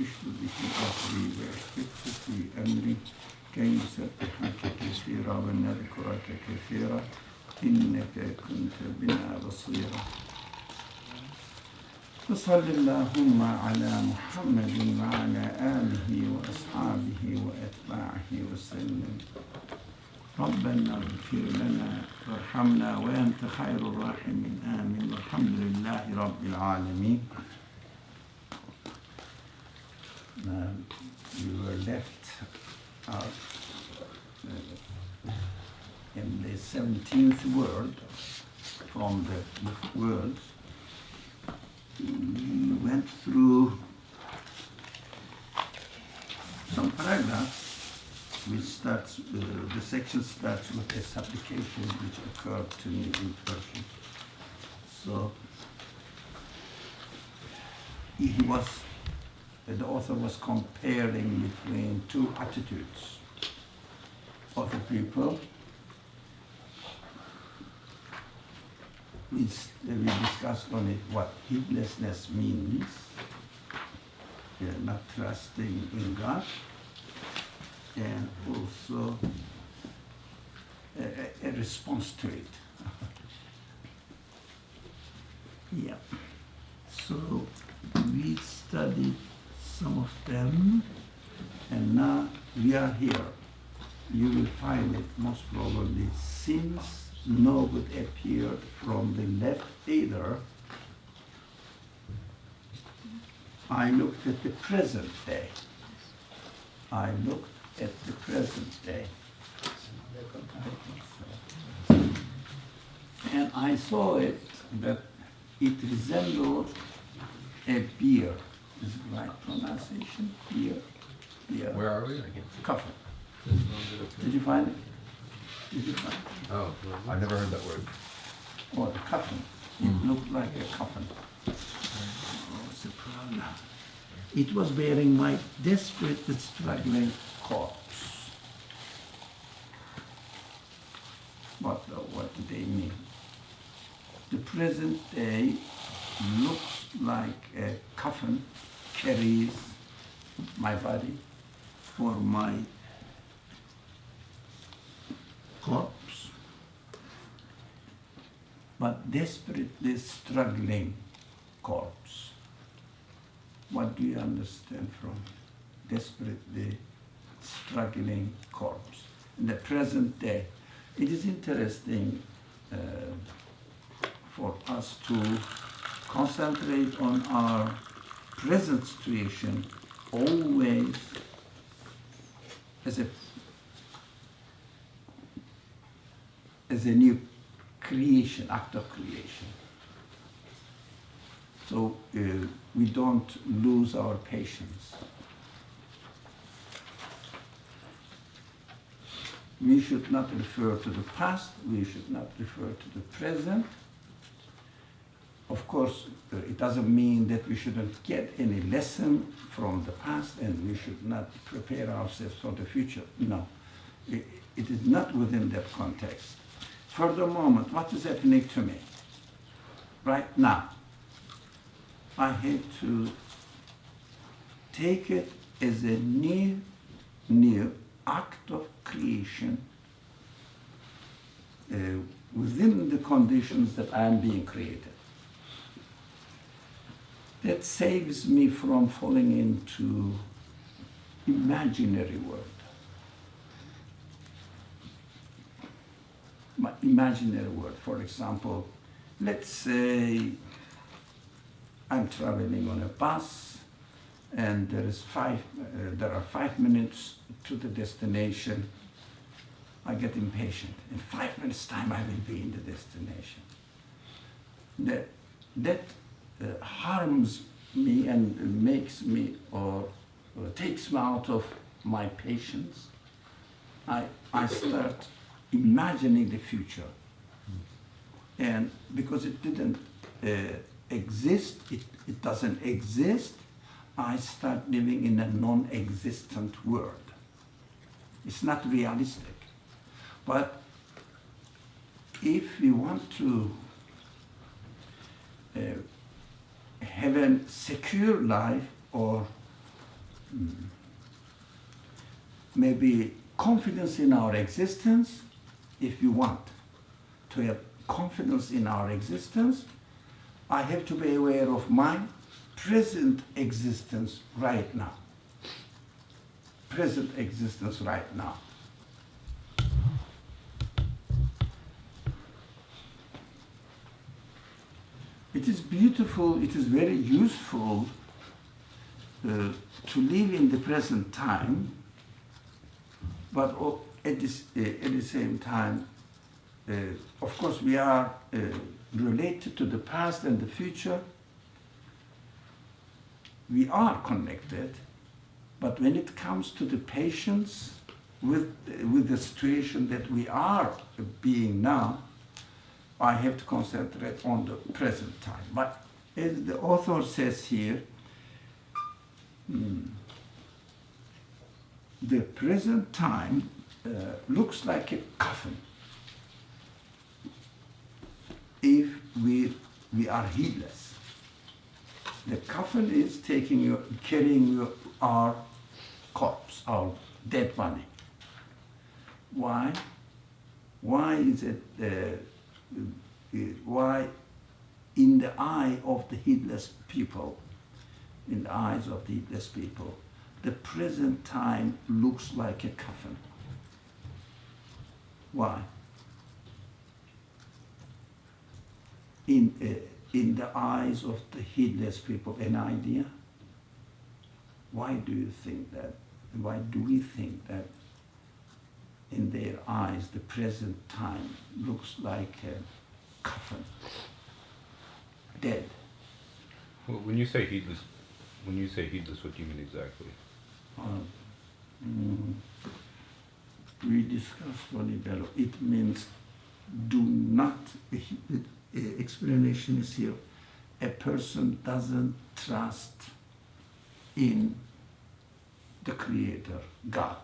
اشدد به أمري واشركه في أمري كي نسبحك كثيرا ونذكرك كثيرا إنك كنت بنا بصيرا. وصل اللهم على محمد وعلى آله وأصحابه وأتباعه وسلم. ربنا اغفر لنا وارحمنا وأنت خير الراحمين آمين والحمد لله رب العالمين. We were left out in the 17th word from the words. We went through some paragraphs which starts, the section starts with a supplication which occurred to me in Persian. So the author was comparing between two attitudes of the people. We discussed on it what heedlessness means, not trusting in God, and also a response to it. Yeah. So we studied some of them, and now we are here. You will find it most probably since no would appear from the left either. I looked at the present day. I looked at the present day. And I saw it that it resembled a beer. Is it right pronunciation? Beer. Beer. Where are we? Coffin. Did you find it? Did you find it? Oh, I never heard that word. Oh, the coffin. It looked like a coffin. Oh, it's a problem. It was bearing my desperate, struggling corpse. What do they mean? The present day looks like a coffin carries my body for my corpse, but desperately struggling corpse. What do you understand from desperately struggling corpse? In the present day, it is interesting for us to concentrate on our present situation always as a new creation, act of creation. So we don't lose our patience. We should not refer to the past, we should not refer to the present. Of course, it doesn't mean that we shouldn't get any lesson from the past and we should not prepare ourselves for the future. No, it is not within that context. For the moment, what is happening to me right now? I have to take it as a new act of creation within the conditions that I am being created. That saves me from falling into imaginary world. My imaginary world, for example, let's say I'm traveling on a bus and there are 5 minutes to the destination. I get impatient. In 5 minutes' time, I will be in the destination. That harms me and makes me or takes me out of my patience. I start imagining the future. And because it didn't exist, it doesn't exist, I start living in a non-existent world. It's not realistic. But if we want to have a secure life or maybe confidence in our existence. If you want to have confidence in our existence, I have to be aware of my present existence right now. Present existence right now. It is beautiful, it is very useful to live in the present time, but at the same time, of course, we are related to the past and the future. We are connected, but when it comes to the patience with the situation that we are being now, I have to concentrate on the present time. But as the author says here, the present time looks like a coffin if we are heedless. The coffin is carrying our corpse, our dead body. Why? Why is it? Why, in the eye of the heedless people, in the eyes of the heedless people, the present time looks like a coffin? Why? In the eyes of the heedless people, an idea? Why do you think that? Why do we think that in their eyes the present time looks like a coffin, dead? Well, when you say heedless, what do you mean exactly? We discussed Volibello. It means do not. The explanation is here. A person doesn't trust in the Creator, God.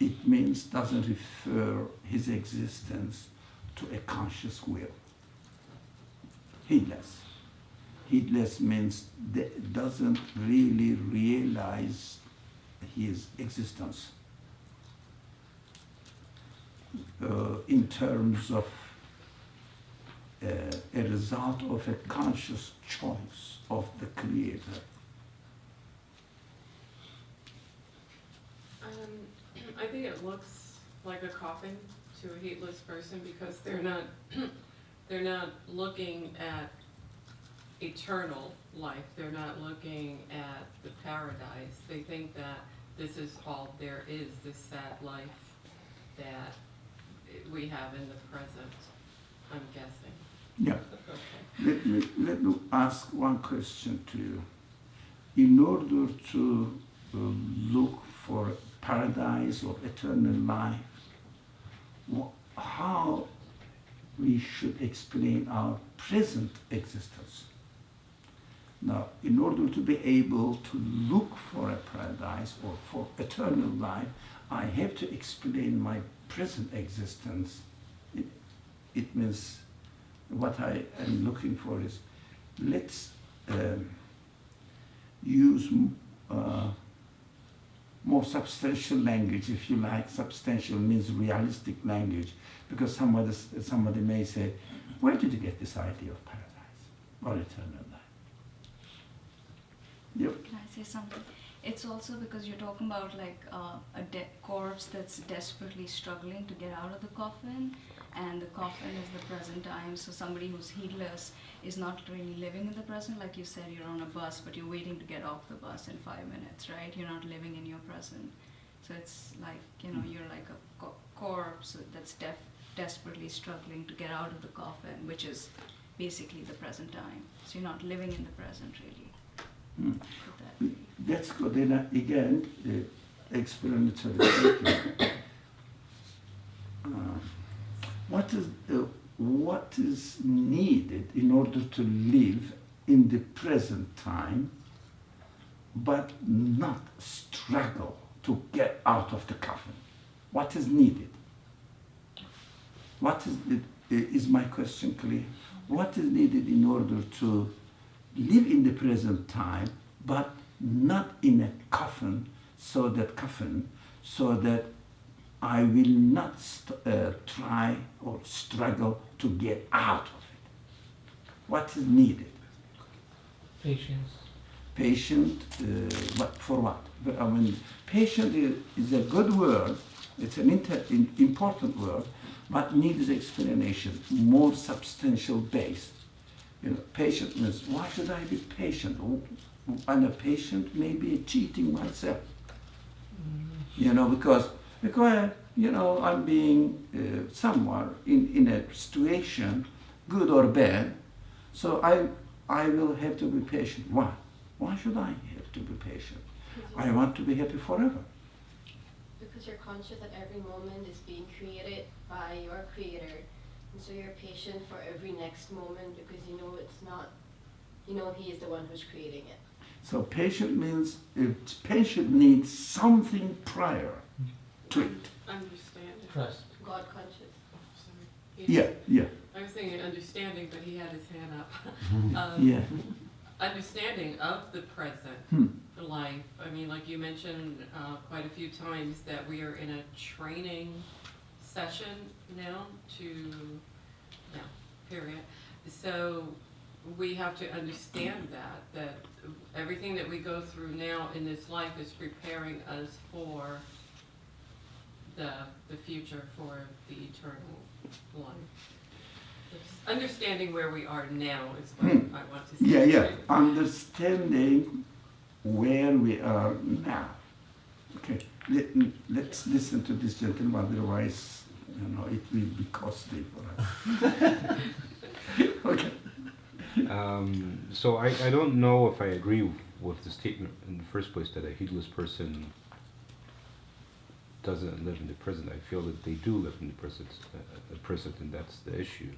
It means doesn't refer his existence to a conscious will. Heedless. Heedless means doesn't really realize his existence in terms of a result of a conscious choice of the Creator. I think it looks like a coffin to a heedless person because they're not looking at eternal life. They're not looking at the paradise. They think that this is all there is, this sad life that we have in the present, I'm guessing. Yeah. Okay. Let me ask one question to you. In order to look for paradise or eternal life, how we should explain our present existence? Now, in order to be able to look for a paradise or for eternal life, I have to explain my present existence. It means what I am looking for is, let's use more substantial language, if you like. Substantial means realistic language, because somebody may say, where did you get this idea of paradise or eternal life? Yep. Can I say something? It's also because you're talking about like a corpse that's desperately struggling to get out of the coffin, and the coffin is the present time. So somebody who's heedless is not really living in the present. Like you said, you're on a bus, but you're waiting to get off the bus in 5 minutes, right? You're not living in your present. So it's like, you're like a corpse that's desperately struggling to get out of the coffin, which is basically the present time. So you're not living in the present, really. That's good. Then again, explanatory statement. What is needed in order to live in the present time, but not struggle to get out of the coffin? What is needed? What is my question clear? What is needed in order to live in the present time, but not in a coffin, so that coffin, so that I will not try or struggle to get out of it. What is needed? Patience. Patient, but for what? I mean, patient is a good word. It's an important word, but needs explanation, more substantial base. You know, patient means, why should I be patient? I'm a patient, maybe cheating myself. You know, because you know, I'm being somewhere in a situation, good or bad, so I will have to be patient. Why? Why should I have to be patient? I want to be happy forever. Because you're conscious that every moment is being created by your creator, and so you're patient for every next moment because you know it's not, you know he is the one who's creating it. So patient means patient needs something prior to it. Understanding. Trust. God conscious. Oh, sorry. Yeah. I was thinking understanding, but he had his hand up. Yeah. Understanding of the present life. I mean, like you mentioned quite a few times that we are in a training session now period. So we have to understand that everything that we go through now in this life is preparing us for the future, for the eternal life. Just understanding where we are now is what I want to say. Yeah. Understanding where we are now. Okay. Let's listen to this gentleman, otherwise, you know, it will be costly for us. Okay. So I don't know if I agree with the statement in the first place that a heedless person doesn't live in the present. I feel that they do live in the present, and that's the issue.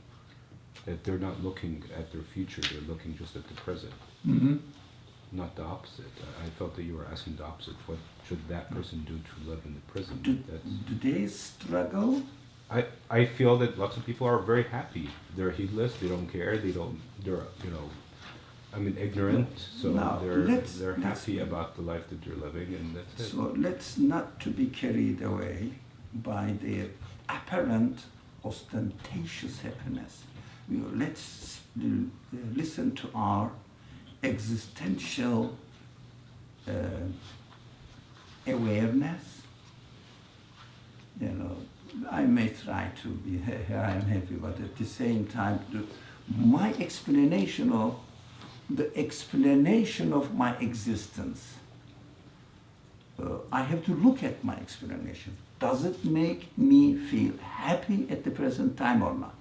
That they're not looking at their future, they're looking just at the present. Mm-hmm. Not the opposite. I felt that you were asking the opposite. What should that person do to live in the present? Do they struggle? I feel that lots of people are very happy. They're heedless, they don't care, they're, you know, I mean, ignorant, so Now, they're happy about the life that they're living, and that's it. So let's not to be carried away by their apparent ostentatious happiness. Let's listen to our existential awareness. You know, I may try to be I am happy, but at the same time, my explanation of my existence. I have to look at my explanation. Does it make me feel happy at the present time or not?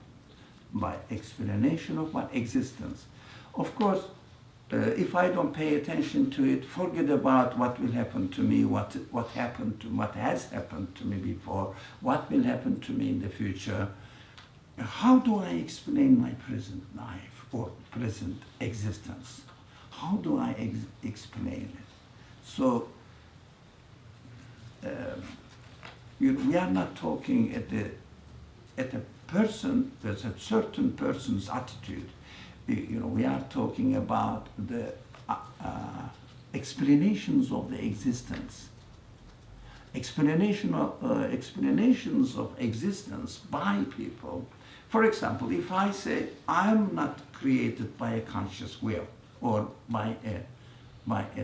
My explanation of my existence. Of course, if I don't pay attention to it, forget about what will happen to me, what has happened to me before, what will happen to me in the future. How do I explain my present life or present existence? How do I explain it? So, we are not talking at a person, there's a certain person's attitude. We are talking about the explanations of the existence. Explanations of existence by people. For example, if I say I'm not created by a conscious will or by a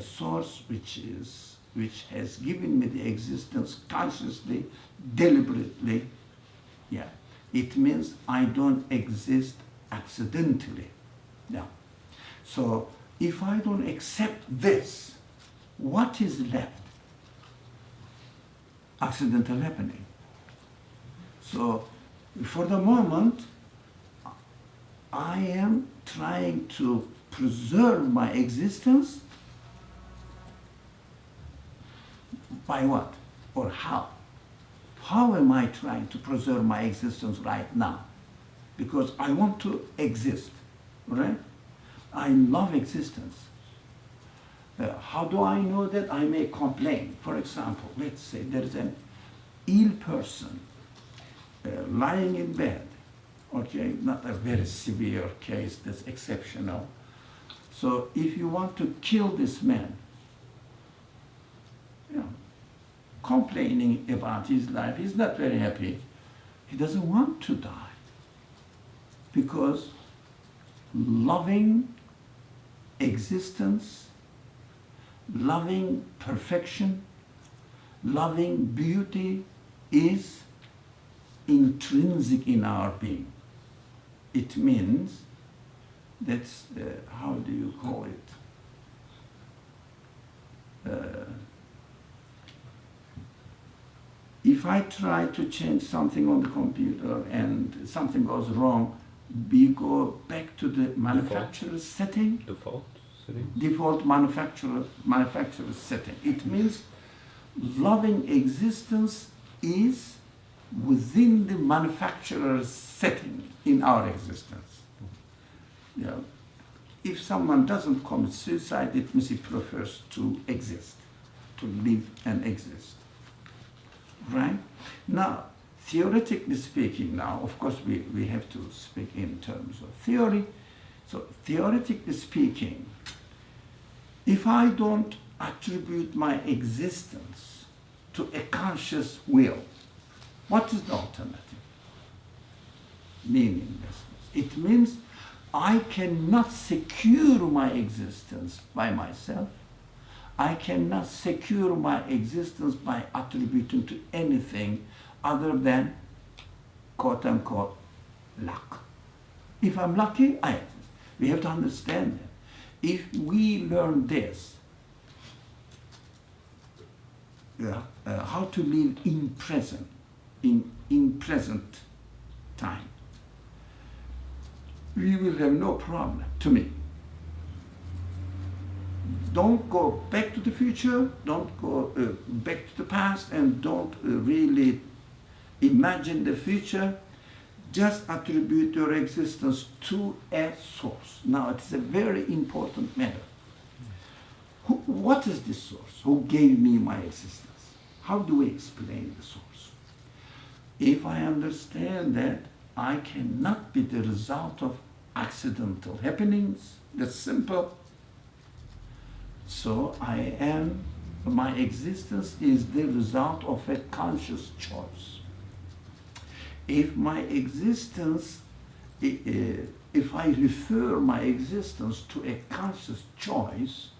source which has given me the existence consciously, deliberately, it means I don't exist accidentally. Now, so if I don't accept this, what is left? Accidental happening. So, for the moment, I am trying to preserve my existence by what? Or how? How am I trying to preserve my existence right now? Because I want to exist, right? I love existence. How do I know that? I may complain. For example, let's say there is an ill person lying in bed, okay, not a very severe case, that's exceptional. So if you want to kill this man, complaining about his life. He's not very happy. He doesn't want to die. Because loving existence, loving perfection, loving beauty is intrinsic in our being. It means that's, how do you call it? If I try to change something on the computer and something goes wrong, we go back to the manufacturer's setting. Default setting? Default manufacturer's setting. It means loving existence is within the manufacturer's setting in our existence. Yeah. If someone doesn't commit suicide, it means he prefers to exist, to live and exist. Right? Now, theoretically speaking now, of course we have to speak in terms of theory. So theoretically speaking, if I don't attribute my existence to a conscious will, what is the alternative? Meaninglessness. It means I cannot secure my existence by myself. I cannot secure my existence by attributing to anything other than, quote unquote, luck. If I'm lucky, I exist. We have to understand that. If we learn this, how to live in present, in present time, we will have no problem, to me. Don't go back to the future, don't go back to the past, and don't really imagine the future. Just attribute your existence to a source. Now, it's a very important matter. What is this source? Who gave me my existence? How do we explain the source? If I understand that I cannot be the result of accidental happenings, that's simple. So my existence is the result of a conscious choice. If my existence, if I refer my existence to a conscious choice,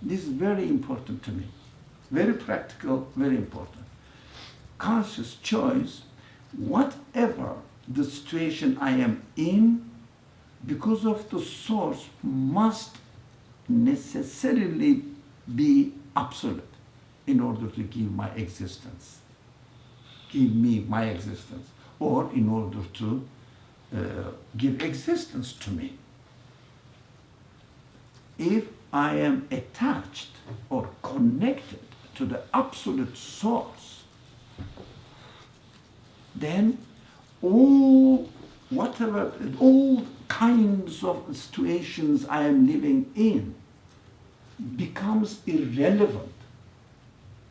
this is very important to me. Very practical, very important. Conscious choice, whatever the situation I am in, because of the source, must necessarily be absolute in order to give my existence, give me my existence, or in order to give existence to me. If I am attached or connected to the absolute source, then all kinds of situations I am living in becomes irrelevant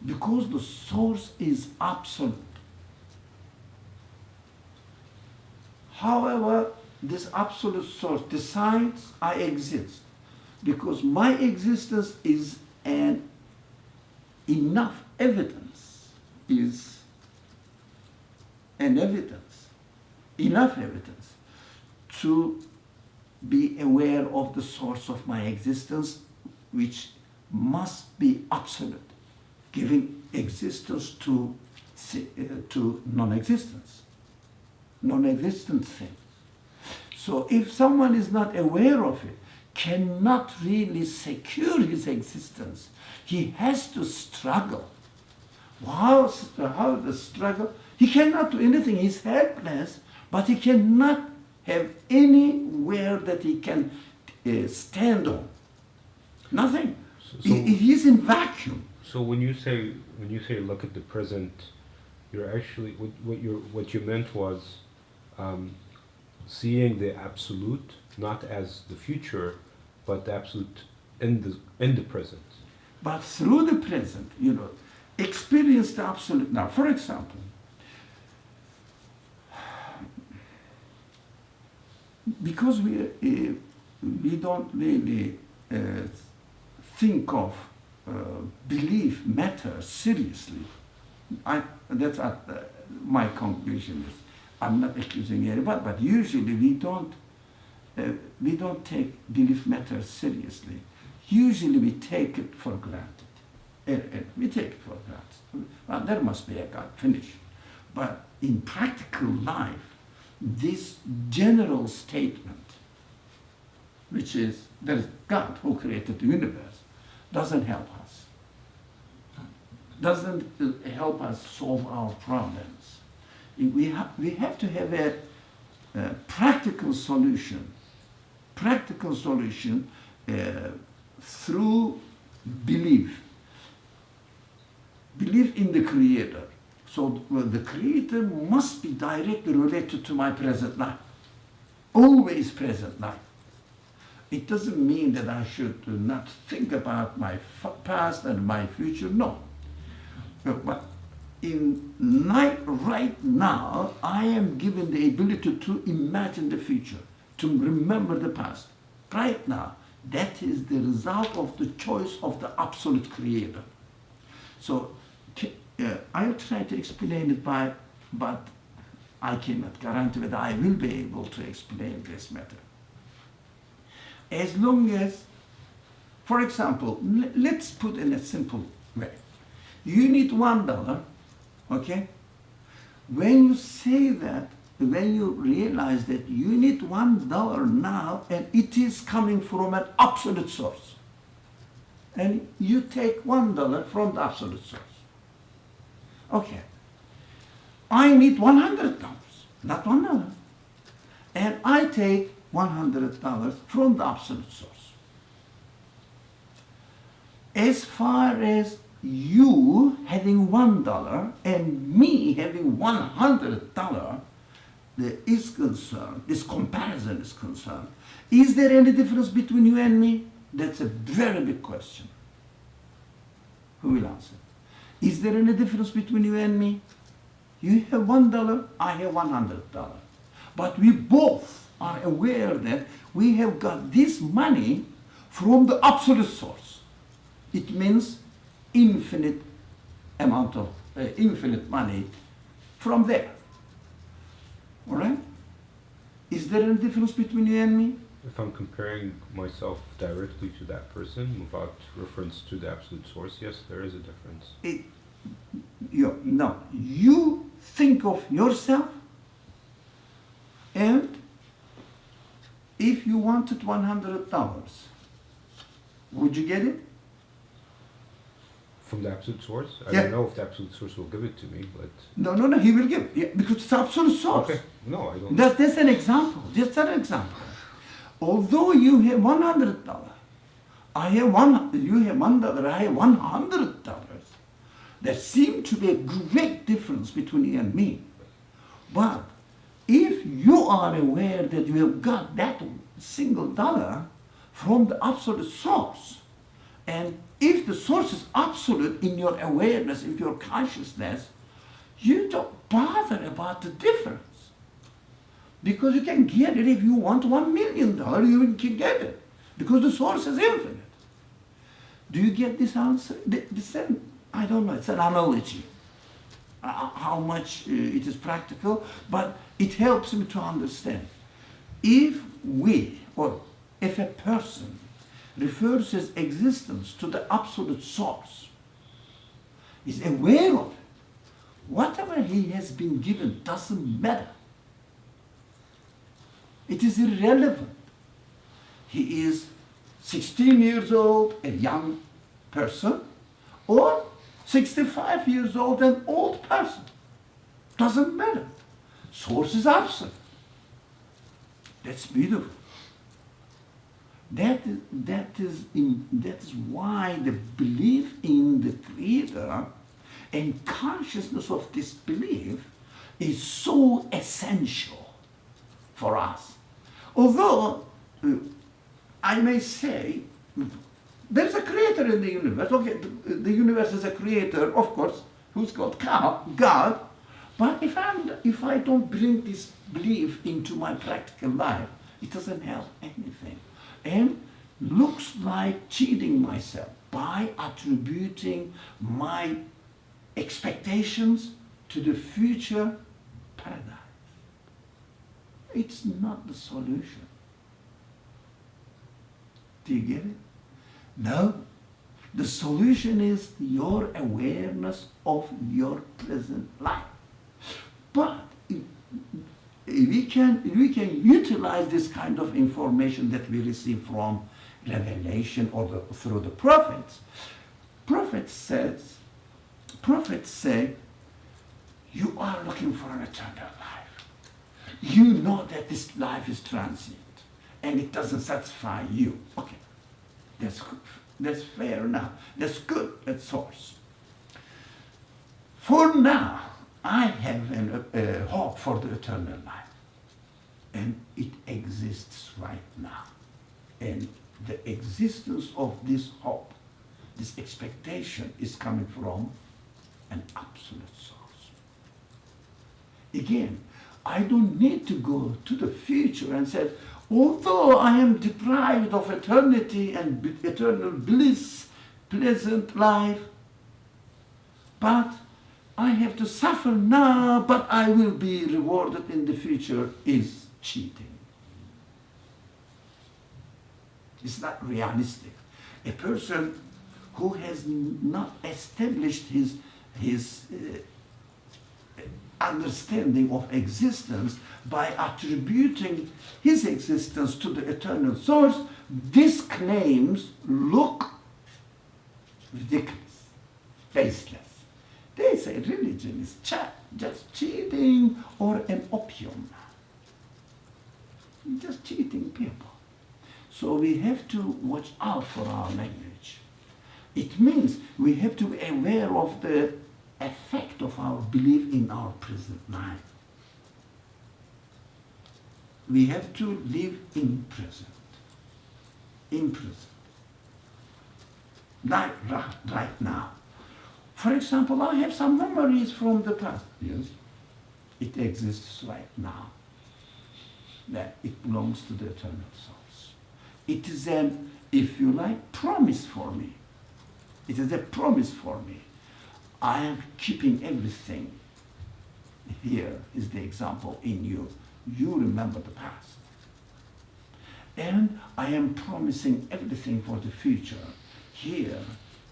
because the source is absolute. However, this absolute source decides I exist because my existence is enough evidence to be aware of the source of my existence, which must be absolute, giving existence to non-existent things. So if someone is not aware of it, cannot really secure his existence, he has to struggle. How the struggle? He cannot do anything, he's helpless, but he cannot have anywhere that he can stand on. Nothing. He's in vacuum. So when you say look at the present, you're actually what you meant was seeing the absolute not as the future, but the absolute in the present. But through the present, experience the absolute. Now, for example, because we don't really think of belief matters seriously, that's my conclusion is. I'm not accusing anybody, but usually we don't take belief matters seriously. Usually we take it for granted. We take it for granted. Well, there must be a God, finish. But in practical life, this general statement, which is there is God who created the universe, doesn't help us. Doesn't help us solve our problems. We have to have a practical solution. Practical solution through belief. Belief in the Creator. So the Creator must be directly related to my present life. Always present life. It doesn't mean that I should not think about my past and my future, no. But right now, I am given the ability to imagine the future, to remember the past. Right now, that is the result of the choice of the absolute Creator. So I'll try to explain it but I cannot guarantee that I will be able to explain this matter. As long as, for example, let's put in a simple way. You need $1, okay? When you say that, when you realize that you need $1 now and it is coming from an absolute source, and you take $1 from the absolute source. Okay, I need $100, not $1. And I take $100 from the absolute source. As far as you having $1 and me having $100 is concerned, this comparison is concerned, is there any difference between you and me? That's a very big question. Who will answer? Is there any difference between you and me? You have $1, I have $100. But we both are aware that we have got this money from the absolute source. It means infinite amount of, infinite money from there. All right? Is there any difference between you and me? If I'm comparing myself directly to that person without reference to the absolute source, yes, there is a difference. No, you think of yourself, and if you wanted $100, would you get it? From the absolute source? I Yeah. don't know if the absolute source will give it to me, but... No, he will give it, yeah, because it's absolute source. Okay, no, I don't... That's an example, just an example. Although you have $100, you have $1, I have $100, there seems to be a great difference between you and me. But if you are aware that you have got that single dollar from the absolute source, and if the source is absolute in your awareness, in your consciousness, you don't bother about the difference. Because you can get it if you want $1 million, you can get it. Because the source is infinite. Do you get this answer? I don't know, it's an analogy. How much it is practical, but it helps me to understand. If we, or if a person refers his existence to the absolute source, is aware of it, whatever he has been given doesn't matter. It is irrelevant. He is 16 years old, a young person, or 65 years old, an old person. Doesn't matter. Source is absolute. That's beautiful. That is why the belief in the Creator and consciousness of this belief is so essential for us. Although, I may say, there's a creator in the universe. Okay, the universe is a creator, of course, who's called God. But if I don't bring this belief into my practical life, it doesn't help anything. And looks like cheating myself. by attributing my expectations to the future paradise. It's not the solution. Do you get it? No. The solution is your awareness of your present life. But we can utilize this kind of information that we receive from revelation or through the prophets. Prophets say, you are looking for an eternal life. You know that this life is transient and it doesn't satisfy you. Okay, that's good. That's fair enough. That's good at source. For now, I have a hope for the eternal life. And it exists right now. And the existence of this hope, this expectation, is coming from an absolute source. Again, I don't need to go to the future and say, although I am deprived of eternity and eternal bliss, pleasant life, but I have to suffer now, but I will be rewarded in the future, is cheating. It's not realistic. A person who has not established his understanding of existence by attributing his existence to the eternal source, these claims look ridiculous, baseless. They say religion is just cheating or an opium. Just cheating people. So we have to watch out for our language. It means we have to be aware of the effect of our belief in our present life. We have to live in present. In present. Right now. For example, I have some memories from the past. Yes. It exists right now. That it belongs to the eternal source. It is an, if you like, promise for me. It is a promise for me. I am keeping everything. Here is the example in you. You remember the past. And I am promising everything for the future. Here,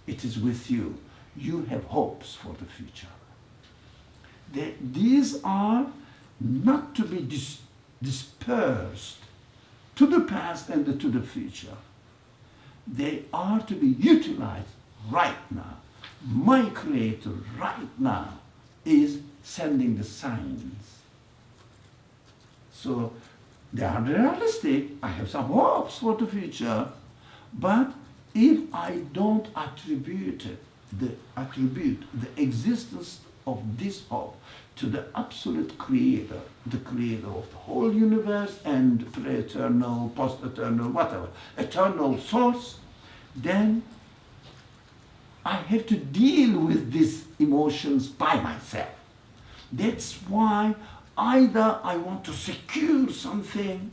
it is with you. You have hopes for the future. These are not to be dispersed to the past and to the future. They are to be utilized right now. My Creator right now is sending the signs. So they are realistic. I have some hopes for the future. But if I don't attribute the existence of this hope to the absolute Creator, the Creator of the whole universe and pre-eternal, post-eternal, whatever, eternal source, then I have to deal with these emotions by myself. That's why either I want to secure something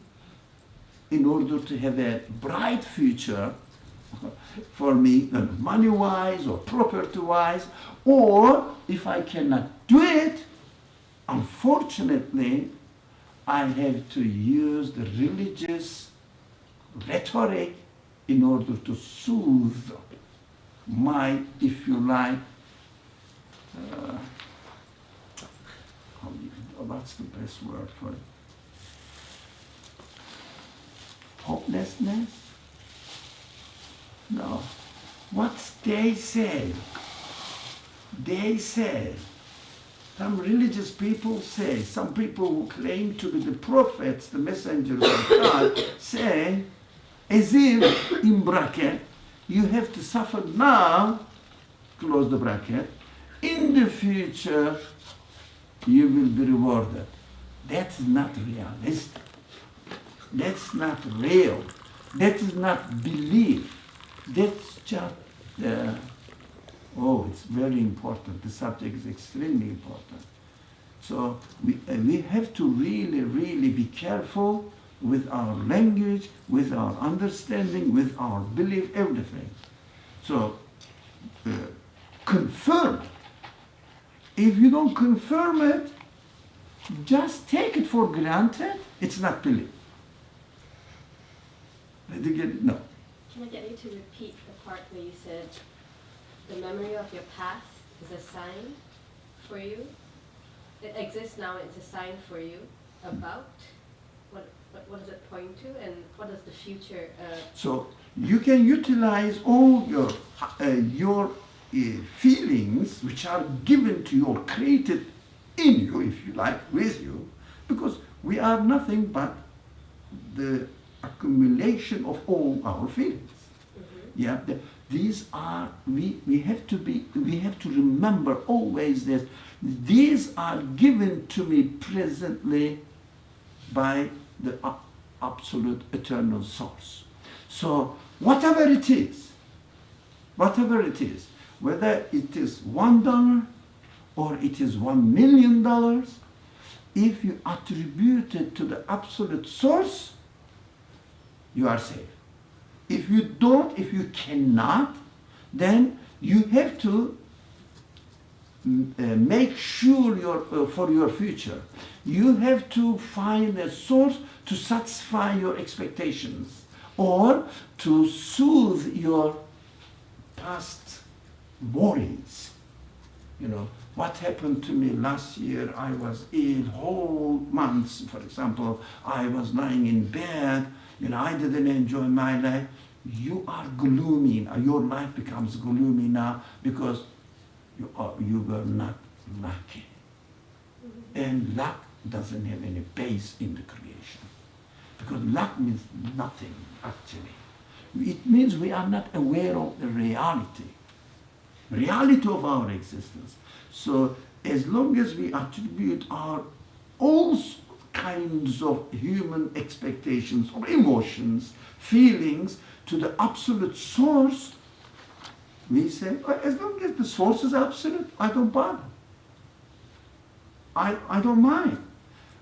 in order to have a bright future for me, money-wise or property-wise, or if I cannot do it, unfortunately, I have to use the religious rhetoric in order to soothe my, if you like, what's the best word for it? Hopelessness? No. What they say, some religious people say, some people who claim to be the prophets, the messengers of God, say, as if, in bracket, you have to suffer now, close the bracket, in the future you will be rewarded. That's not realistic. That's not real. That is not belief. That's just, it's very important. The subject is extremely important. So we have to really, really be careful with our language, with our understanding, with our belief, everything. So, confirm it. If you don't confirm it, just take it for granted, it's not belief. Did you get it? No. Can I get you to repeat the part where you said the memory of your past is a sign for you? It exists now, it's a sign for you about? What does it point to, and what does the future? So you can utilize all your feelings which are given to you or created in you, if you like, with you, because we are nothing but the accumulation of all our feelings. Mm-hmm. Yeah, these are we have to remember always that these are given to me presently by the absolute eternal source. So whatever it is, whether it is $1 or it is $1 million, if you attribute it to the absolute source, you are safe. If you don't, if you cannot, then you have to make sure for your future. You have to find a source to satisfy your expectations or to soothe your past worries. You know, what happened to me last year? I was ill whole months, for example. I was lying in bed. You know, I didn't enjoy my life. You are gloomy now. Your life becomes gloomy now because you were not lucky. And luck doesn't have any base in the creation. Because luck means nothing, actually. It means we are not aware of the reality of our existence. So as long as we attribute our all kinds of human expectations or emotions, feelings to the absolute source, we say, as long as the source is absolute, I don't bother. I don't mind.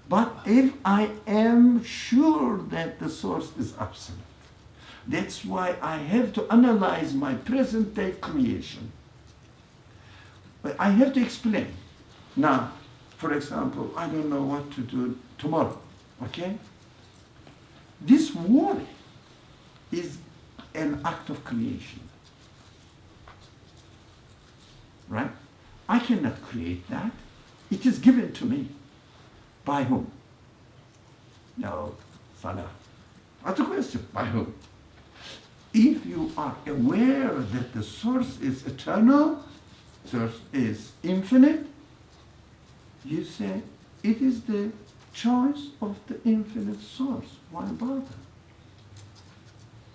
But if I am sure that the source is absolute, that's why I have to analyze my present day creation. But I have to explain. Now, for example, I don't know what to do tomorrow, okay? This worry is an act of creation. Right? I cannot create that. It is given to me. By whom? No, Salah. That's a question. By whom? If you are aware that the source is eternal, source is infinite, you say, it is the choice of the infinite source. Why bother?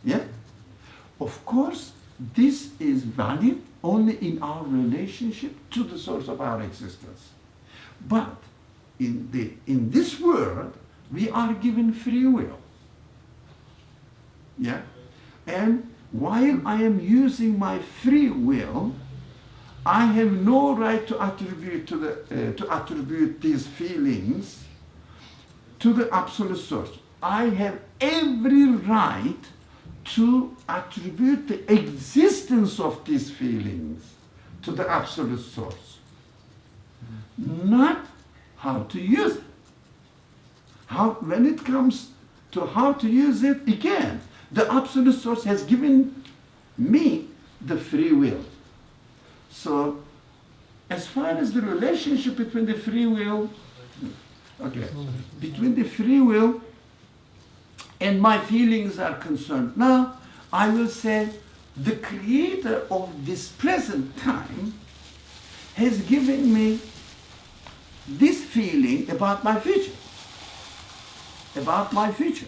Yeah? Of course, this is valid only in our relationship to the source of our existence. But in this world, we are given free will. Yeah? And while I am using my free will, I have no right to attribute these feelings to the absolute source. I have every right to attribute the existence of these feelings to the absolute source, not how to use it. When it comes to how to use it, again, the absolute source has given me the free will. So, as far as the relationship between the free will, between the free will and my feelings are concerned, now I will say the creator of this present time has given me this feeling about my future. About my future.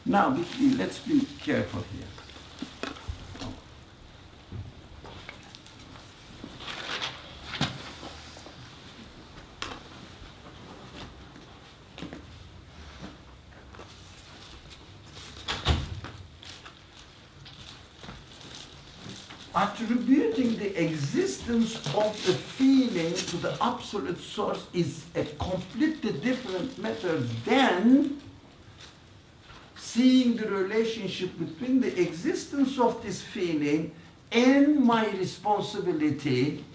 Now, let's be careful here. Attributing the existence of the feeling to the absolute source is a completely different matter than seeing the relationship between the existence of this feeling and my responsibility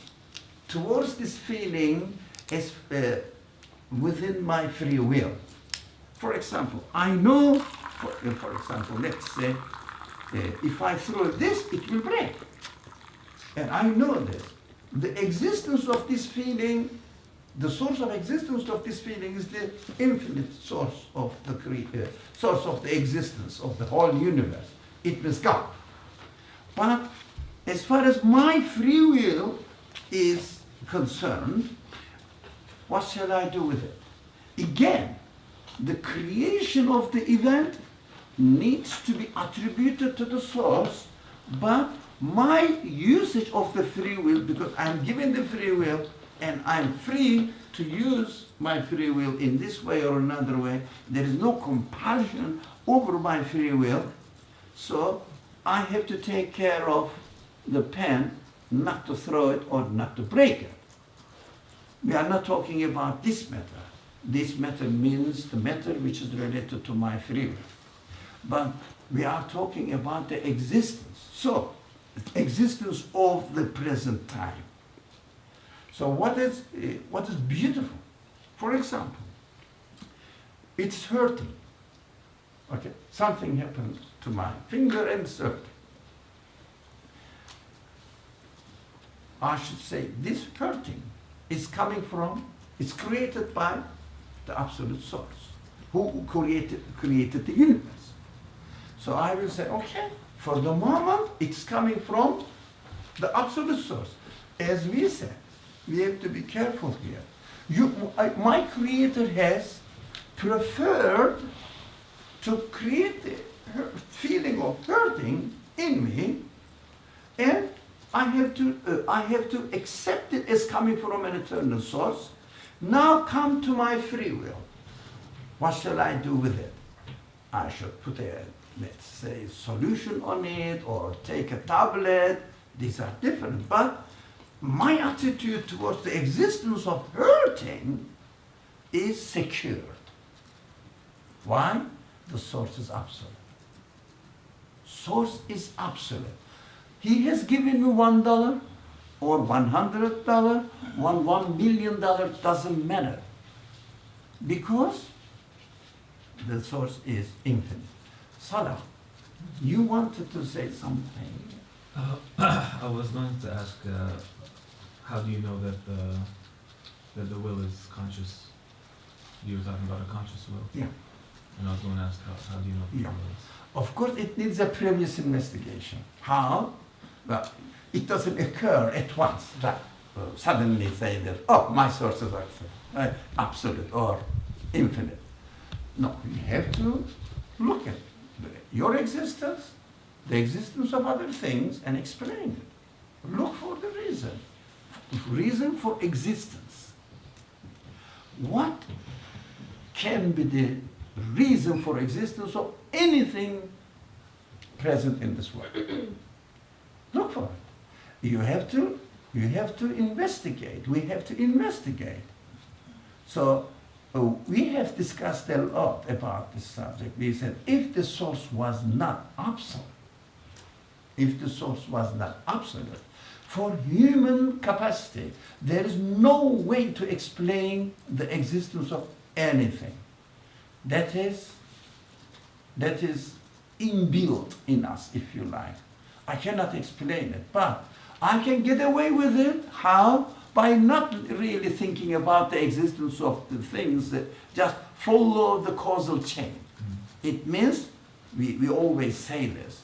towards this feeling is within my free will. For example, I know, for example, let's say, if I throw this, it will break. And I know this. The existence of this feeling, the source of existence of this feeling is the infinite source of the source of the existence of the whole universe. It means God. But as far as my free will is concerned, what shall I do with it? Again, the creation of the event needs to be attributed to the source, but my usage of the free will, because I'm given the free will and I'm free to use my free will in this way or another way, there is no compulsion over my free will, so I have to take care of the pen, not to throw it or not to break it. We are not talking about this matter. This matter means the matter which is related to my free will. But we are talking about the existence. So, existence of the present time. So what is beautiful? For example, it's hurting. Okay, something happened to my finger and it's hurting. I should say this hurting is coming from, it's created by the absolute source, who created the universe. So I will say, okay, for the moment, it's coming from the absolute source. As we said, we have to be careful here. My creator has preferred to create the feeling of hurting in me, and I have to accept it as coming from an eternal source. Now come to my free will. What shall I do with it? I should put a, let's say, solution on it or take a tablet. These are different. But my attitude towards the existence of hurting is secured. Why? The source is absolute. Source is absolute. He has given me $1 or $100, $1 million, doesn't matter. Because the source is infinite. Salah, you wanted to say something. I was going to ask, how do you know that the will is conscious? You were talking about a conscious will. Yeah. And I was going to ask, how do you know that Yeah. the will is? Of course, it needs a previous investigation. How? Well, it doesn't occur at once. Right? Suddenly say that, oh, my source is absolute or infinite. No, you have to look at your existence, the existence of other things, and explain it. Look for the reason for existence. What can be the reason for existence of anything present in this world? Look for it. You have to investigate. We have to investigate. So we have discussed a lot about this subject. We said if the source was not absolute, for human capacity, there is no way to explain the existence of anything. That is inbuilt in us, if you like. I cannot explain it, but I can get away with it. How? By not really thinking about the existence of the things, that just follow the causal chain. It means, we always say this,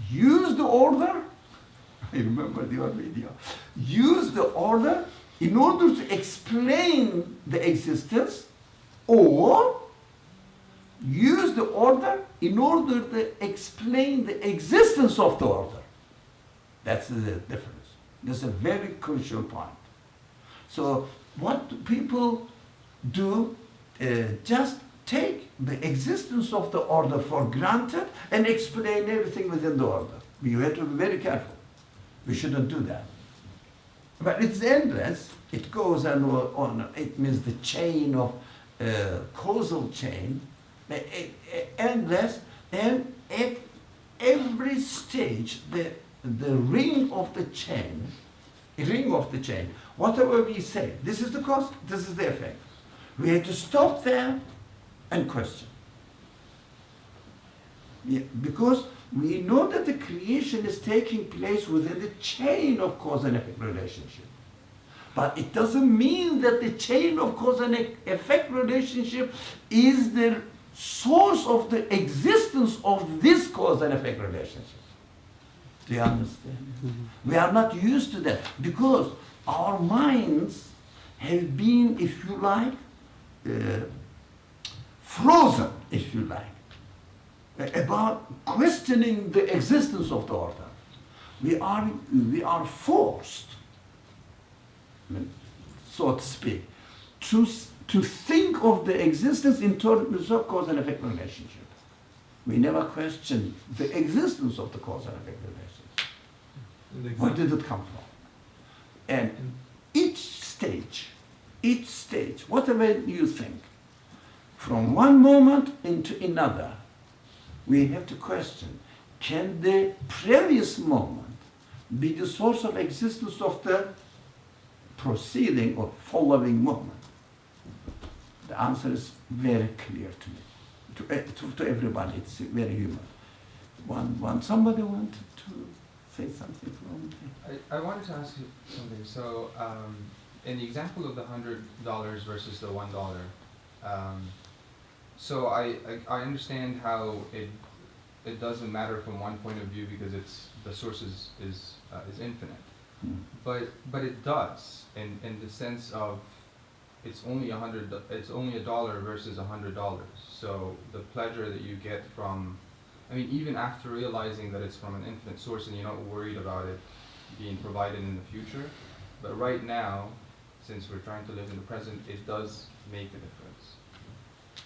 use the order, I remember your video, use the order in order to explain the existence, or use the order in order to explain the existence of the order. That's the difference. That's a very crucial point. So what people do, just take the existence of the order for granted and explain everything within the order. You have to be very careful. We shouldn't do that. But it's endless. It goes on. It means the chain of causal chain, endless, and at every stage the ring of the chain, whatever we say, this is the cause, this is the effect. We have to stop there and question. Yeah, because we know that the creation is taking place within the chain of cause and effect relationship. But it doesn't mean that the chain of cause and effect relationship is the source of the existence of this cause and effect relationship. Do you understand? Mm-hmm. We are not used to that because our minds have been, if you like, frozen, if you like, about questioning the existence of the order. We are forced, so to speak, to think of the existence in terms of cause and effect relationship. We never question the existence of the cause and effect relationship. Where did it come from? And each stage, whatever you think, from one moment into another, we have to question, can the previous moment be the source of existence of the proceeding or following moment? The answer is very clear to me. To everybody, it's very human. Somebody wanted to say something from me? I wanted to ask you something. So, in the example of the $100 versus the $1, so I understand how it doesn't matter from one point of view because the source is infinite, but it does in the sense of it's only a dollar versus $100. So the pleasure that you get from, I mean, even after realizing that it's from an infinite source and you're not worried about it being provided in the future, but right now, since we're trying to live in the present, it does make a difference.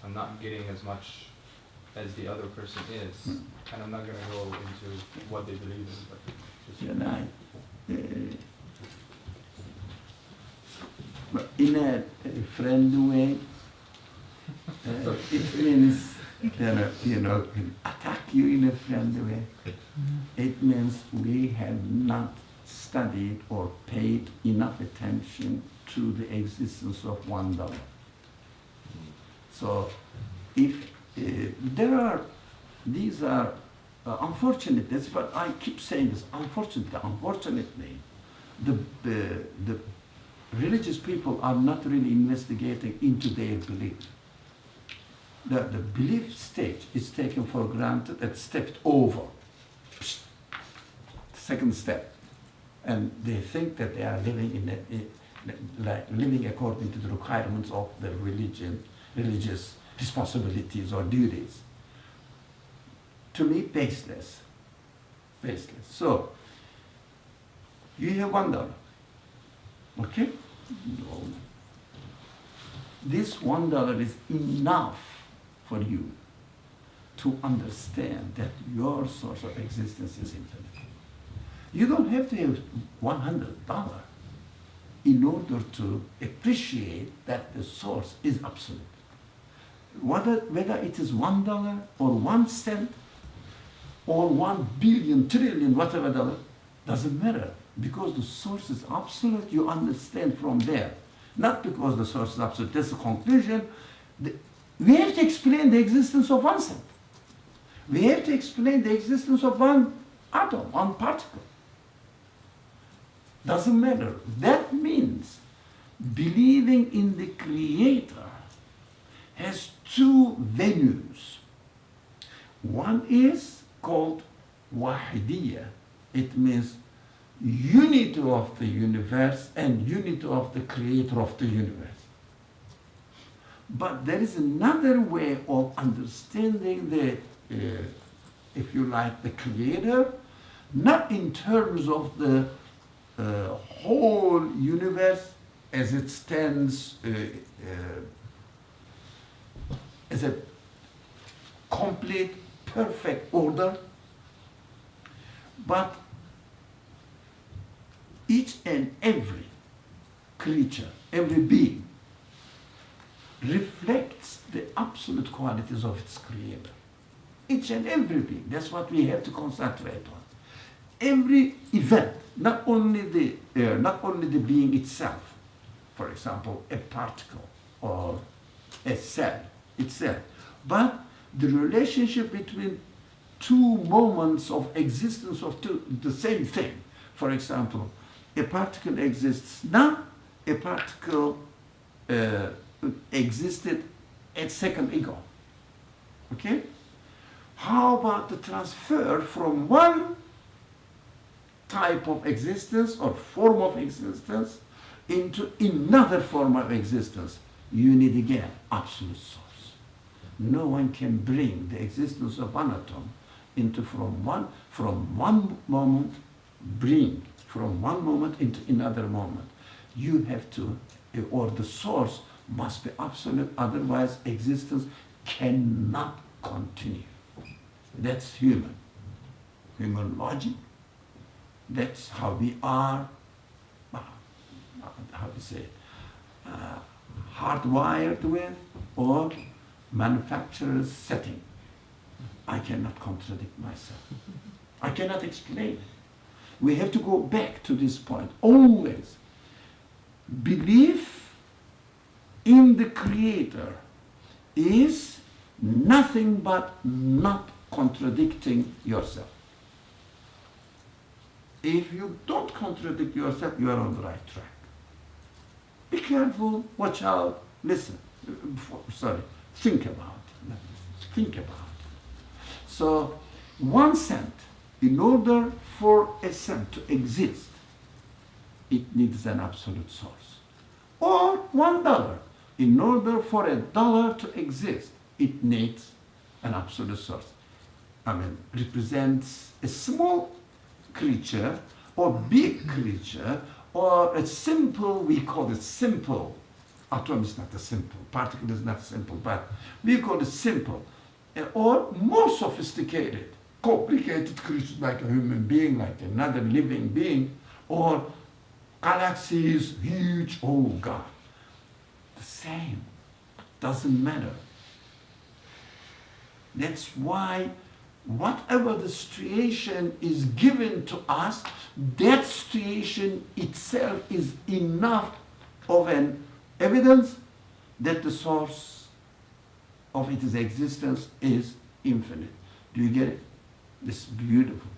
I'm not getting as much as the other person is, and I'm not going to go into what they believe in, but just but in a friendly way, it means, attack you in a friendly way. It means we have not studied or paid enough attention to the existence of $1. So if these are unfortunate, that's what I keep saying is unfortunately, the religious people are not really investigating into their belief. The belief stage is taken for granted and stepped over. Second step. And they think that they are living according to the requirements of the religious responsibilities or duties. To me, baseless. So, you have $1. Okay? No. This $1 is enough for you to understand that your source of existence is infinite. You don't have to have $100 in order to appreciate that the source is absolute. Whether it is $1 or 1 cent or 1 billion, trillion, whatever dollar, doesn't matter. Because the source is absolute, you understand from there. Not because the source is absolute, that's the conclusion. We have to explain the existence of 1 cent. We have to explain the existence of 1 atom, 1 particle. Doesn't matter. That means believing in the Creator has 2 venues. One is called Wahidiyya. It means unity of the universe and unity of the Creator of the universe. But there is another way of understanding the, if you like, the Creator, not in terms of the whole universe as it stands as a complete, perfect order, but each and every creature, every being, reflects the absolute qualities of its Creator. Each and every being. That's what we have to concentrate on. every event, not only the being itself, for example, a particle or a cell itself, but the relationship between two moments of existence of the same thing. For example, a particle exists now, a particle existed a second ago. Okay? How about the transfer from one type of existence or form of existence into another form of existence? You need again absolute source. No one can bring the existence of one atom into from one moment into another moment. You have to, or the source must be absolute, otherwise existence cannot continue. That's human logic. That's how we are, how to say, hardwired with, or manufacturer's setting. I cannot contradict myself. I cannot explain it. We have to go back to this point. Always. Belief in the Creator is nothing but not contradicting yourself. If you don't contradict yourself, you are on the right track. Be careful, watch out, listen. Think about it. Think about it. So, 1 cent, in order for a cent to exist, it needs an absolute source. Or $1, in order for $1 to exist, it needs an absolute source. Represents a small creature or big creature or a simple, we call it simple. Atom is not a simple, particle is not simple, but we call it simple. Or more sophisticated, complicated creatures like a human being, like another living being, or galaxies, huge, oh God. The same, doesn't matter. That's why whatever the situation is given to us, that situation itself is enough of an evidence that the source of its existence is infinite. Do you get it? It's beautiful.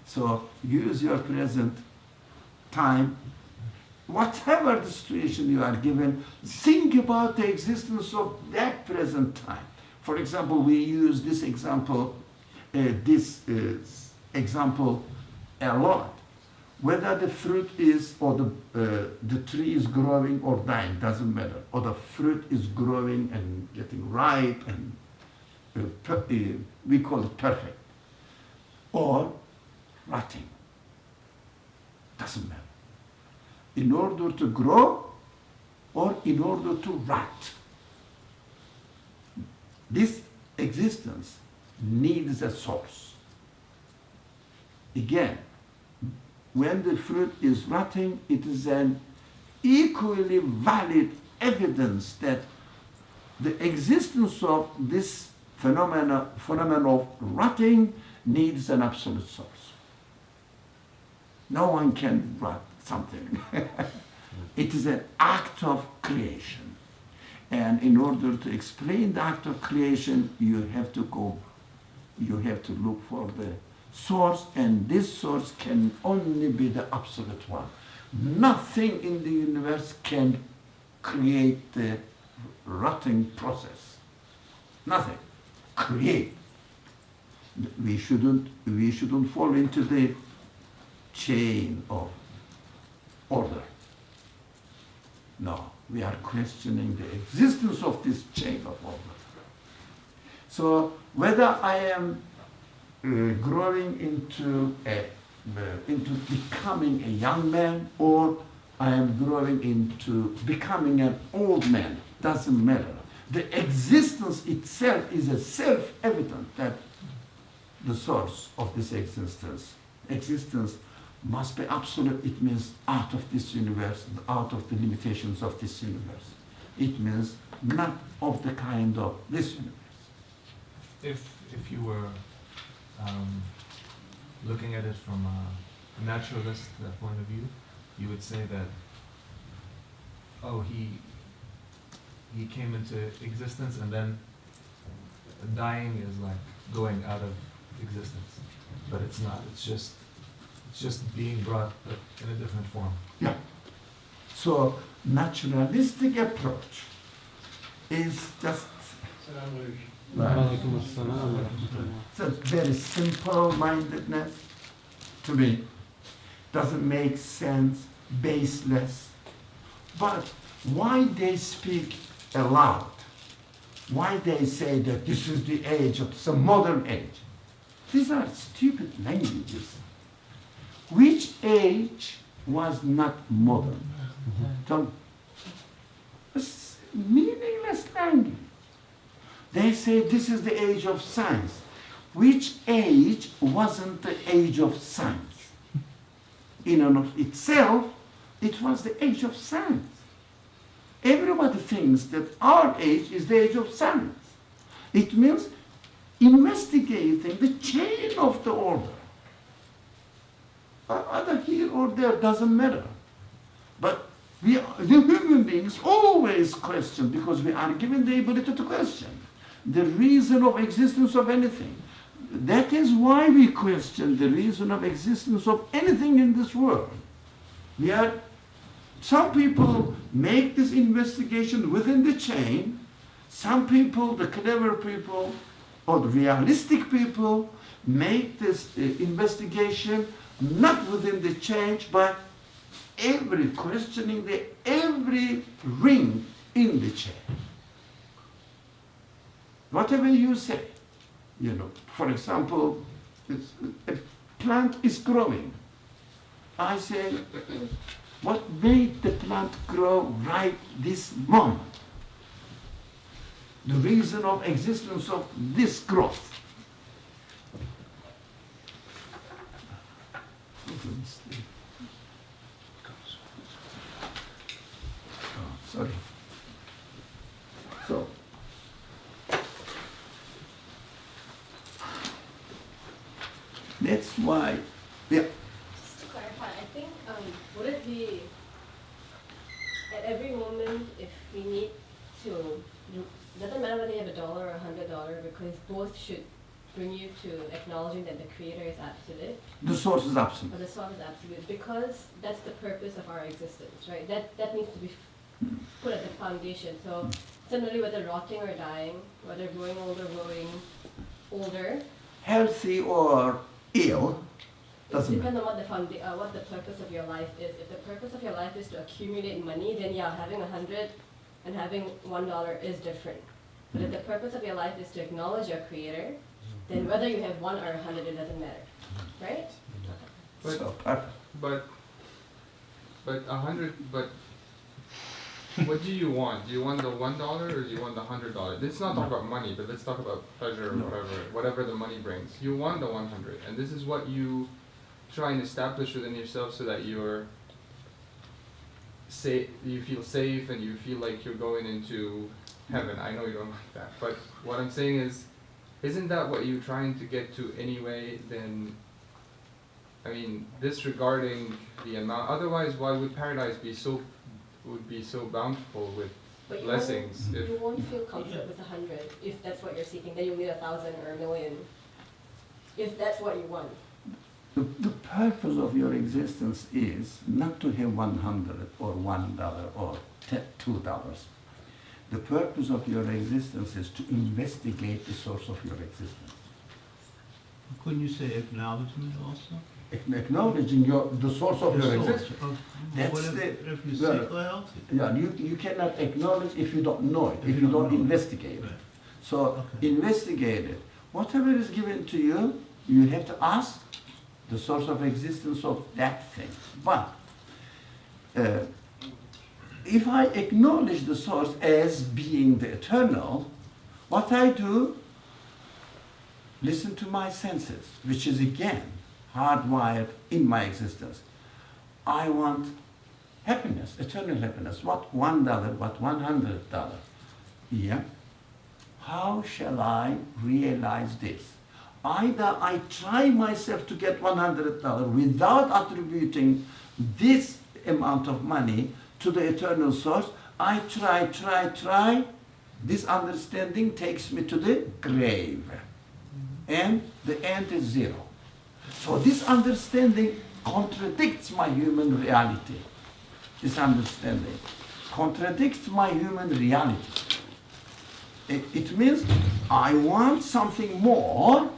So use your present time, whatever the situation you are given, think about the existence of that present time. For example, we use this example a lot. Whether the fruit is, or the tree is growing or dying, doesn't matter. Or the fruit is growing and getting ripe and we call it perfect. Or rotting, doesn't matter. In order to grow or in order to rot, this existence needs a source. Again, when the fruit is rotting, it is an equally valid evidence that the existence of this phenomenon of rotting needs an absolute source. No one can rot something. It is an act of creation. And in order to explain the act of creation, you have to look for the source, and this source can only be the absolute one. Nothing in the universe can create the rotting process. Nothing. Create. We shouldn't fall into the chain of order. No, we are questioning the existence of this chain of order. So whether I am growing into becoming a young man, or I am growing into becoming an old man, doesn't matter. The existence itself is a self-evident that the source of this existence must be absolute. It means out of this universe, out of the limitations of this universe. It means not of the kind of this universe. If you were looking at it from a naturalist point of view, you would say that, oh, he came into existence and then dying is like going out of existence. But it's not. It's just being brought in a different form. Yeah. So naturalistic approach is just it's a very simple-mindedness to me. Doesn't make sense, baseless. But why they speak aloud? Why they say that this is the age of some modern age? These are stupid languages. Which age was not modern? Don't, it's meaningless language. They say this is the age of science. Which age wasn't the age of science? In and of itself, it was the age of science. Everybody thinks that our age is the age of science. It means investigating the chain of the order. Either here or there doesn't matter. But the human beings always question because we are given the ability to question the reason of existence of anything. That is why we question the reason of existence of anything in this world. Some people make this investigation within the chain. Some people, the clever people or the realistic people, make this investigation not within the chain, but questioning every ring in the chain. Whatever you say, for example, a plant is growing. I say, what made the plant grow right this moment? The reason of existence of this growth. Sorry. So, that's why, yeah. Just to clarify, I think, would it be at every moment if we need to, doesn't matter whether you have $1 or $100, because both should bring you to acknowledging that the creator is absolute, The source is absent. or the source is absolute, because that's the purpose of our existence, right? That needs to be put at the foundation. So similarly, whether rotting or dying, whether growing older, growing older, Healthy or ill, it doesn't depends matter. on what the purpose of your life is. If the purpose of your life is to accumulate money, then yeah, having 100 and having $1 is different. But if the purpose of your life is to acknowledge your creator, then whether you have 1 or 100, it doesn't matter, right? But, So, perfect. but 100, but what do you want? Do you want the $1 or do you want the $100? Let's not talk about money, but let's talk about pleasure or No. whatever the money brings. You want the 100, and this is what you try and establish within yourself so that you feel safe and you feel like you're going into heaven. I know you don't like that, but what I'm saying is, isn't that what you're trying to get to anyway? Then, I mean, disregarding the amount. Otherwise, why would paradise be so bountiful with But blessings? You won't feel comfort with 100 if that's what you're seeking. Then you'll need 1,000 or 1,000,000 if that's what you want. The purpose of your existence is not to have 100 or $1 or $2. The purpose of your existence is to investigate the source of your existence. Couldn't you say acknowledgement also? Acknowledging the source of your Source existence. of- That's what the- if you're yeah. sick or healthy? Yeah, you cannot acknowledge if you don't know it, if you don't investigate it. Right. So Okay. investigate it. Whatever is given to you, you have to ask the source of existence of that thing. But if I acknowledge the source as being the eternal, what I do, listen to my senses, which is again hardwired in my existence. I want happiness, eternal happiness. What $1, what $100? Yeah. How shall I realize this? Either I try myself to get $100 without attributing this amount of money to the eternal source. I try. This understanding takes me to the grave. And the end is zero. So this understanding contradicts my human reality. This understanding contradicts my human reality. It means I want something more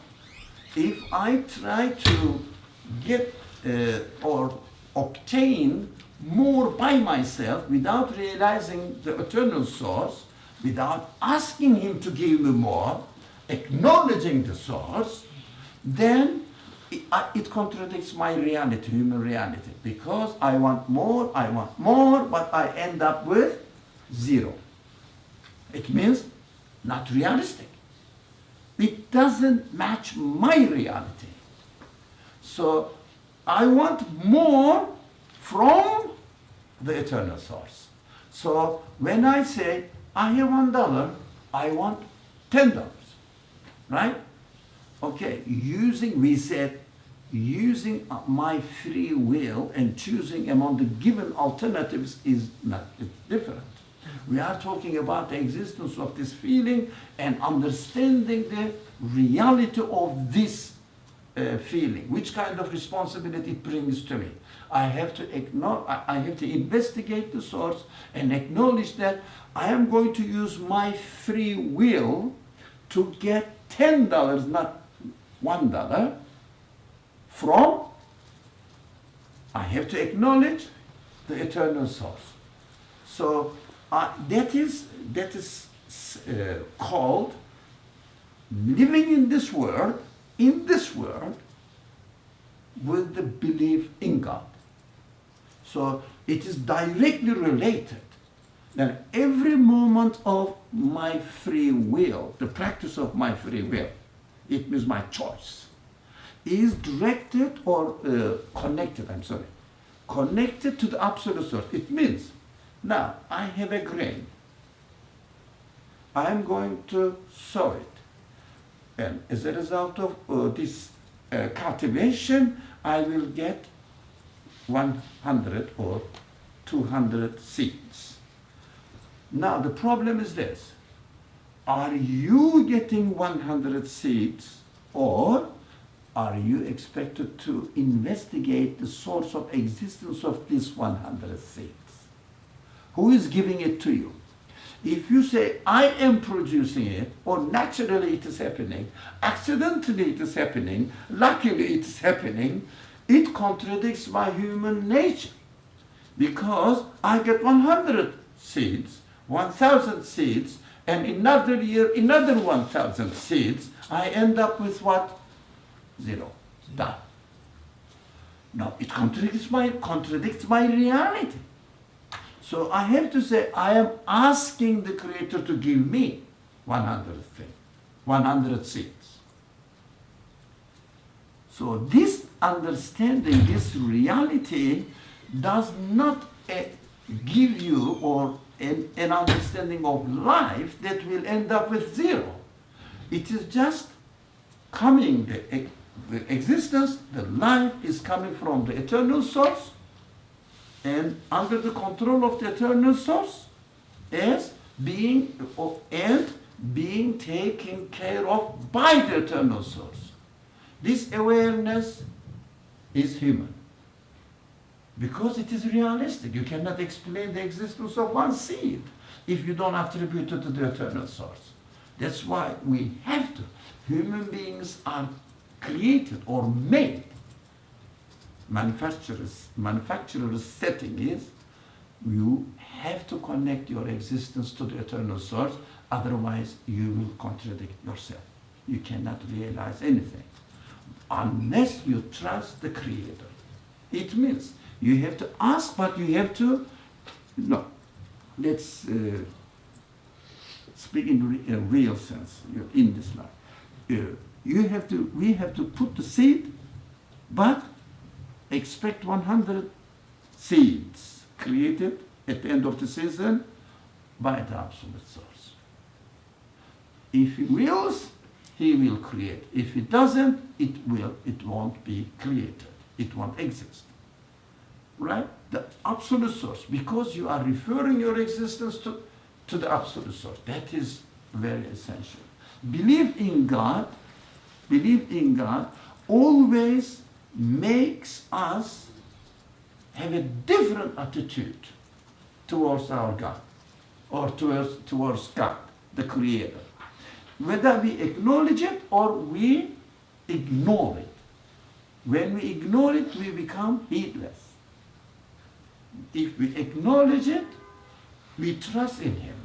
if I try to get or obtain more by myself without realizing the eternal source, without asking him to give me more, acknowledging the source, then it contradicts my reality, human reality. Because I want more, but I end up with zero. It means not realistic. It doesn't match my reality. So I want more from the eternal source. So when I say, I have $1, I want $10, right? Okay, we said, using my free will and choosing among the given alternatives is not, it's different. We are talking about the existence of this feeling and understanding the reality of this feeling, which kind of responsibility it brings to me. I have to investigate the source and acknowledge that I am going to use my free will to get $10, not $1, from, I have to acknowledge the eternal source. So that is called living in this world with the belief in God. So it is directly related. Now every moment of my free will, the practice of my free will, it means my choice, is directed or connected to the absolute source. It means, now I have a grain. I am going to sow it. And as a result of this cultivation, I will get 100 or 200 seeds. Now the problem is this. Are you getting 100 seeds, or are you expected to investigate the source of existence of this 100 seeds? Who is giving it to you? If you say, I am producing it, or naturally it is happening, accidentally it is happening, luckily it is happening, it contradicts my human nature. Because I get 100 seeds, 1,000 seeds, and another year, another 1,000 seeds, I end up with what? Zero. Done. Now, it contradicts my reality. So I have to say, I am asking the Creator to give me 100 seeds. So this understanding, this reality, does not give you or an understanding of life that will end up with zero. It is just coming, the existence, the life is coming from the eternal source, and under the control of the eternal source, as being taken care of by the eternal source. This awareness is human, because it is realistic. You cannot explain the existence of one seed if you don't attribute it to the eternal source. That's why we have to. Human beings are created or made. Manufacturer's setting is, you have to connect your existence to the eternal source, otherwise you will contradict yourself. You cannot realize anything unless you trust the Creator. It means you have to ask, but you have to, no, let's speak in a real sense, in this life. We have to put the seed, but expect 100 seeds created at the end of the season by the absolute source. If he wills, he will create. If he doesn't, it won't be created. It won't exist. Right? The absolute source, because you are referring your existence to the absolute source. That is very essential. Believe in God always makes us have a different attitude towards our God or towards God, the Creator. Whether we acknowledge it or we ignore it. When we ignore it, we become heedless. If we acknowledge it, we trust in Him.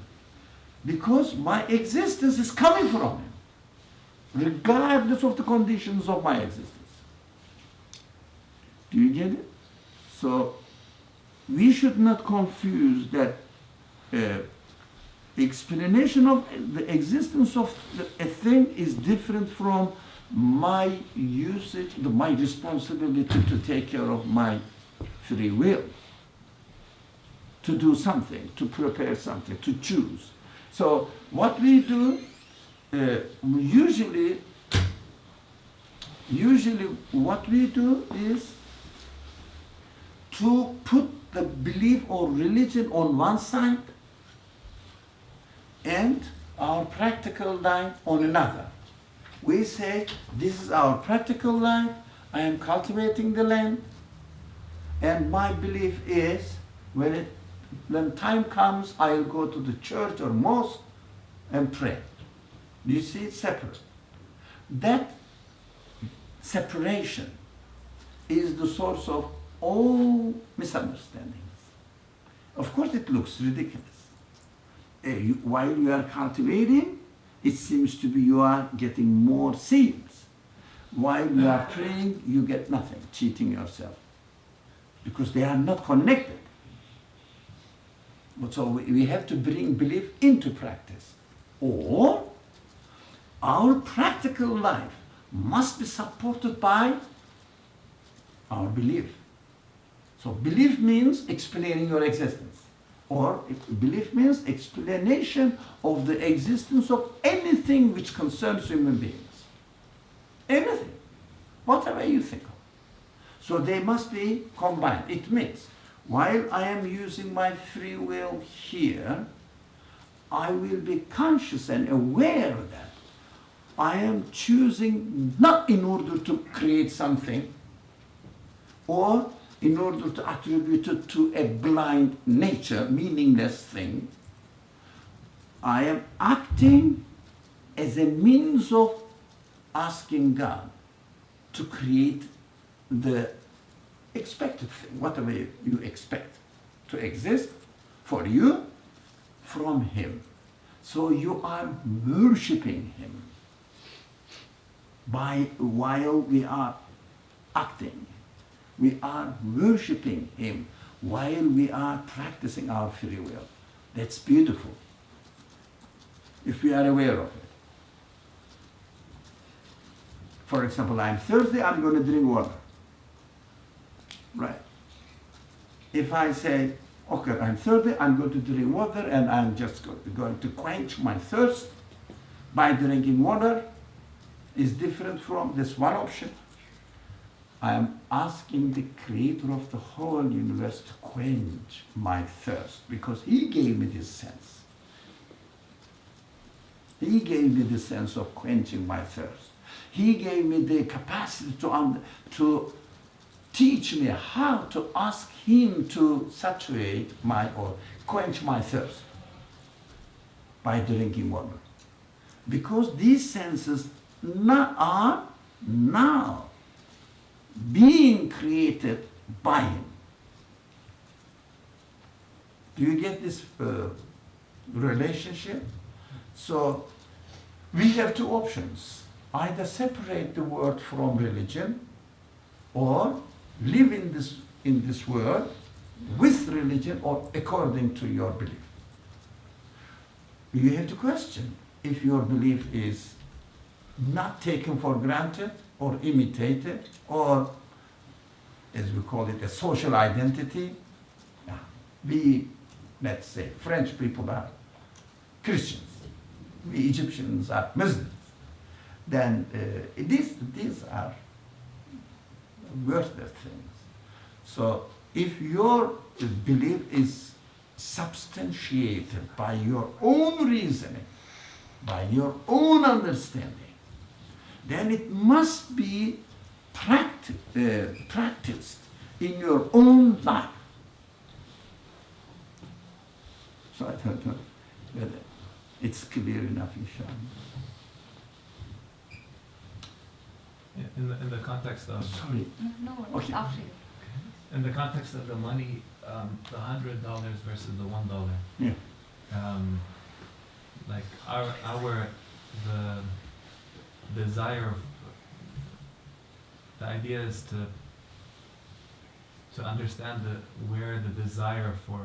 Because my existence is coming from Him, regardless of the conditions of my existence. Do you get it? So, we should not confuse that explanation of the existence of a thing is different from my usage, my responsibility to take care of my free will, to do something, to prepare something, to choose. So what we do, usually what we do is to put the belief or religion on one side and our practical life on another. We say, this is our practical life, I am cultivating the land, and my belief is when time comes, I'll go to the church or mosque and pray. You see, it's separate. That separation is the source of all misunderstandings. Of course, it looks ridiculous. While you are cultivating, it seems to be you are getting more seeds. While you are praying, you get nothing, cheating yourself. Because they are not connected. So we have to bring belief into practice. Or our practical life must be supported by our belief. So belief means explaining your existence. Or belief means explanation of the existence of anything which concerns human beings. Anything. Whatever you think of. So they must be combined. It means while I am using my free will here, I will be conscious and aware that I am choosing not in order to create something or in order to attribute it to a blind nature, meaningless thing. I am acting as a means of asking God to create the expected thing, whatever you expect to exist for you from Him. So you are worshipping Him while we are acting. We are worshipping Him while we are practicing our free will. That's beautiful, if we are aware of it. For example, I'm thirsty, I'm going to drink water. Right. If I say, okay, I'm thirsty, I'm going to drink water, and I'm just going to quench my thirst by drinking water, is different from this one option. I am asking the Creator of the whole universe to quench my thirst because He gave me this sense. He gave me the sense of quenching my thirst. He gave me the capacity to teach me how to ask Him to saturate or quench my thirst by drinking water. Because these senses are now being created by Him. Do you get this relationship? So we have two options. Either separate the world from religion or live in this world with religion or according to your belief. You have to question if your belief is not taken for granted or imitated, or as we call it, a social identity. We, let's say, French people are Christians. We Egyptians are Muslims. then these are worthless things. So if your belief is substantiated by your own reasoning, by your own understanding, then it must be practiced in your own life. So I don't know whether it's clear enough, Ishan. In the context of Sorry. No, Okay. after you. in the context of the money, the $100 versus the $1. Yeah. Like the desire, the idea is to understand where the desire for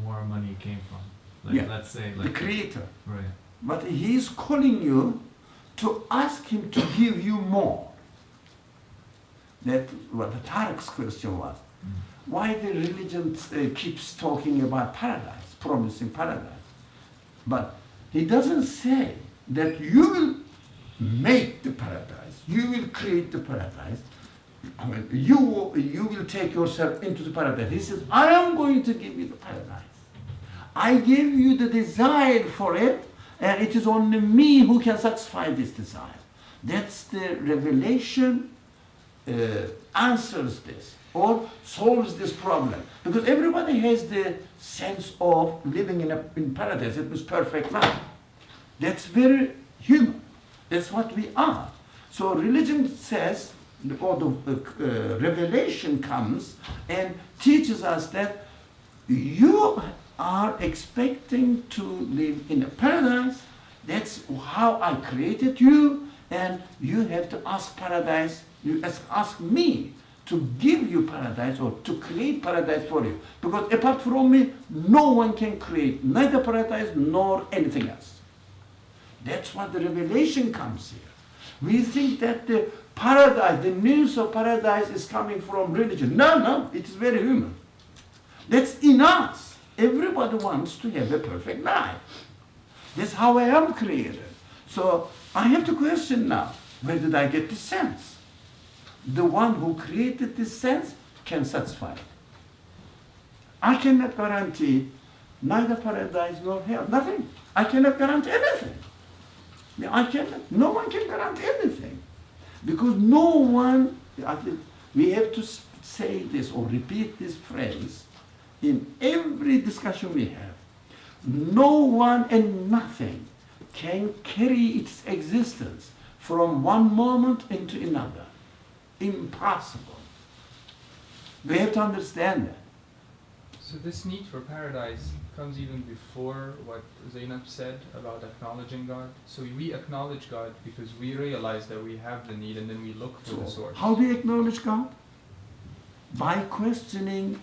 more money came from. Like Yeah. let's say The like Creator. right. But He's calling you to ask Him to give you more. That's what the Tarek's question was. Why the religion keeps talking about paradise, promising paradise. But he doesn't say that you will make the paradise, you will create the paradise, I mean, you will take yourself into the paradise. He says, I am going to give you the paradise. I give you the desire for it, and it is only me who can satisfy this desire. That's the revelation answers this or solves this problem. Because everybody has the sense of living in paradise. It was perfect life. That's very human. That's what we are. So religion says, or the revelation comes and teaches us that you are expecting to live in a paradise. That's how I created you, and you have to ask paradise. You ask me to give you paradise or to create paradise for you. Because apart from me, no one can create neither paradise nor anything else. That's what the revelation comes here. We think that the paradise, the news of paradise is coming from religion. No, it is very human. That's in us. Everybody wants to have a perfect life. That's how I am created. So I have to question now, where did I get this sense? The one who created this sense can satisfy it. I cannot guarantee neither paradise nor hell, nothing. I cannot guarantee anything. No one can guarantee anything. Because no one, I think we have to say this or repeat this phrase in every discussion we have. No one and nothing can carry its existence from one moment into another. Impossible. We have to understand that. So this need for paradise comes even before what Zainab said about acknowledging God. So we acknowledge God because we realize that we have the need, and then we look for the source. How do you acknowledge God? By questioning,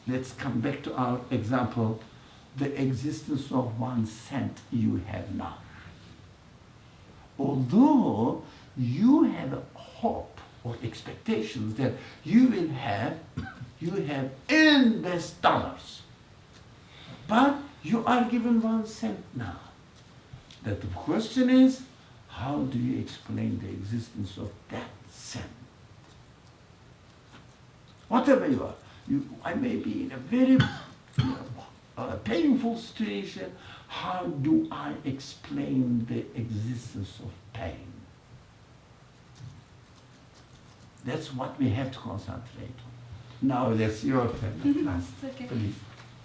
let's come back to our example, the existence of one cent you have now. Although you have a hope or expectations that you have endless dollars, but you are given 1 cent now. That the question is, how do you explain the existence of that cent? Whatever you are, I may be in a very painful situation. How do I explain the existence of pain? That's what we have to concentrate on. Now that's your turn. It's okay. Please.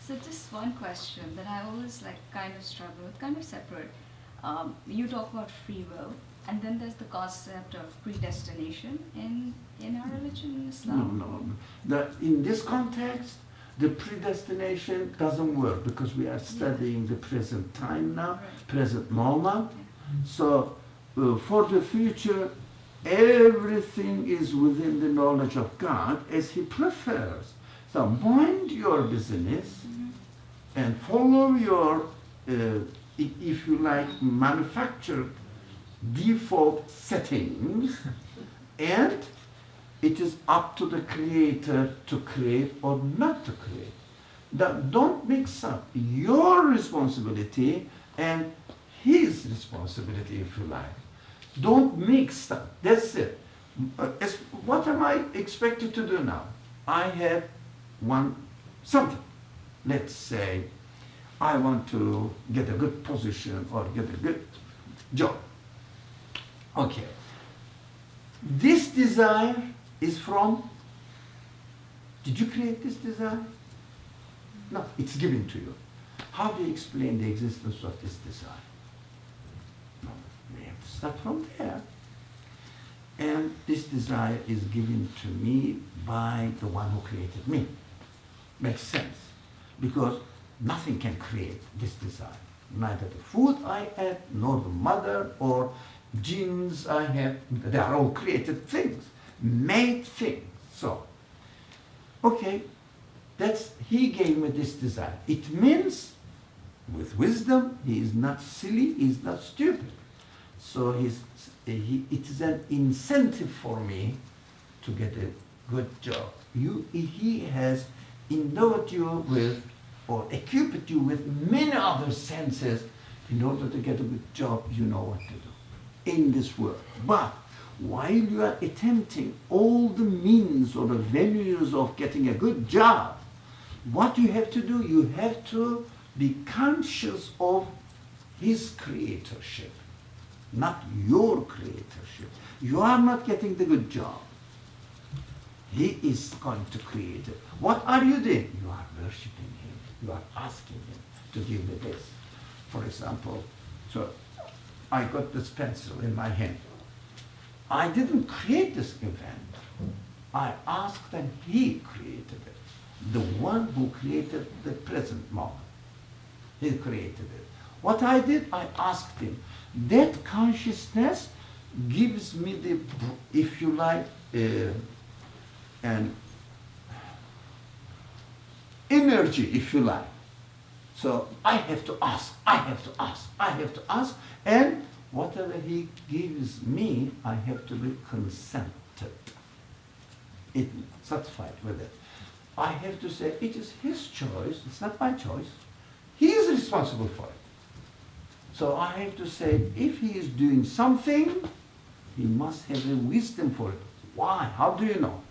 So just one question that I always kind of struggle with, kind of separate. You talk about free will, and then there's the concept of predestination in our religion, in Islam. No. In this context, the predestination doesn't work because we are studying the present time now, Right. present moment. So for the future, everything is within the knowledge of God as He prefers. So mind your business and follow your, if you like, manufactured default settings, and it is up to the Creator to create or not to create. Don't mix up your responsibility and His responsibility, if you like. Don't mix stuff. That's it. What am I expected to do now? I have something. Let's say I want to get a good position or get a good job. Okay. This desire is from, did you create this desire? No, it's given to you. How do you explain the existence of this desire? No, we have to start from there. And this desire is given to me by the one who created me. Makes sense. Because nothing can create this desire. Neither the food I ate, nor the mother or genes I have. They are all created things, made things. So, okay, he gave me this desire. It means, with wisdom, he is not silly, he is not stupid. So it is an incentive for me to get a good job. He has endowed you with, or equipped you with many other senses. In order to get a good job, you know what to do in this world. But while you are attempting all the means or the venues of getting a good job, what you have to do, you have to be conscious of his creatorship, not your creatorship. You are not getting the good job. He is going to create it. What are you doing? You are worshiping him. You are asking him to give me this. For example, so I got this pencil in my hand. I didn't create this event. I asked and he created it. The one who created the present moment. He created it. What I did, I asked him. That consciousness gives me the, if you like, an energy, if you like. So I have to ask, and whatever he gives me, I have to be consented. Satisfied with it. I have to say, it is his choice, it's not my choice. He is responsible for it. So I have to say, if he is doing something, he must have a wisdom for it. Why? How do you know?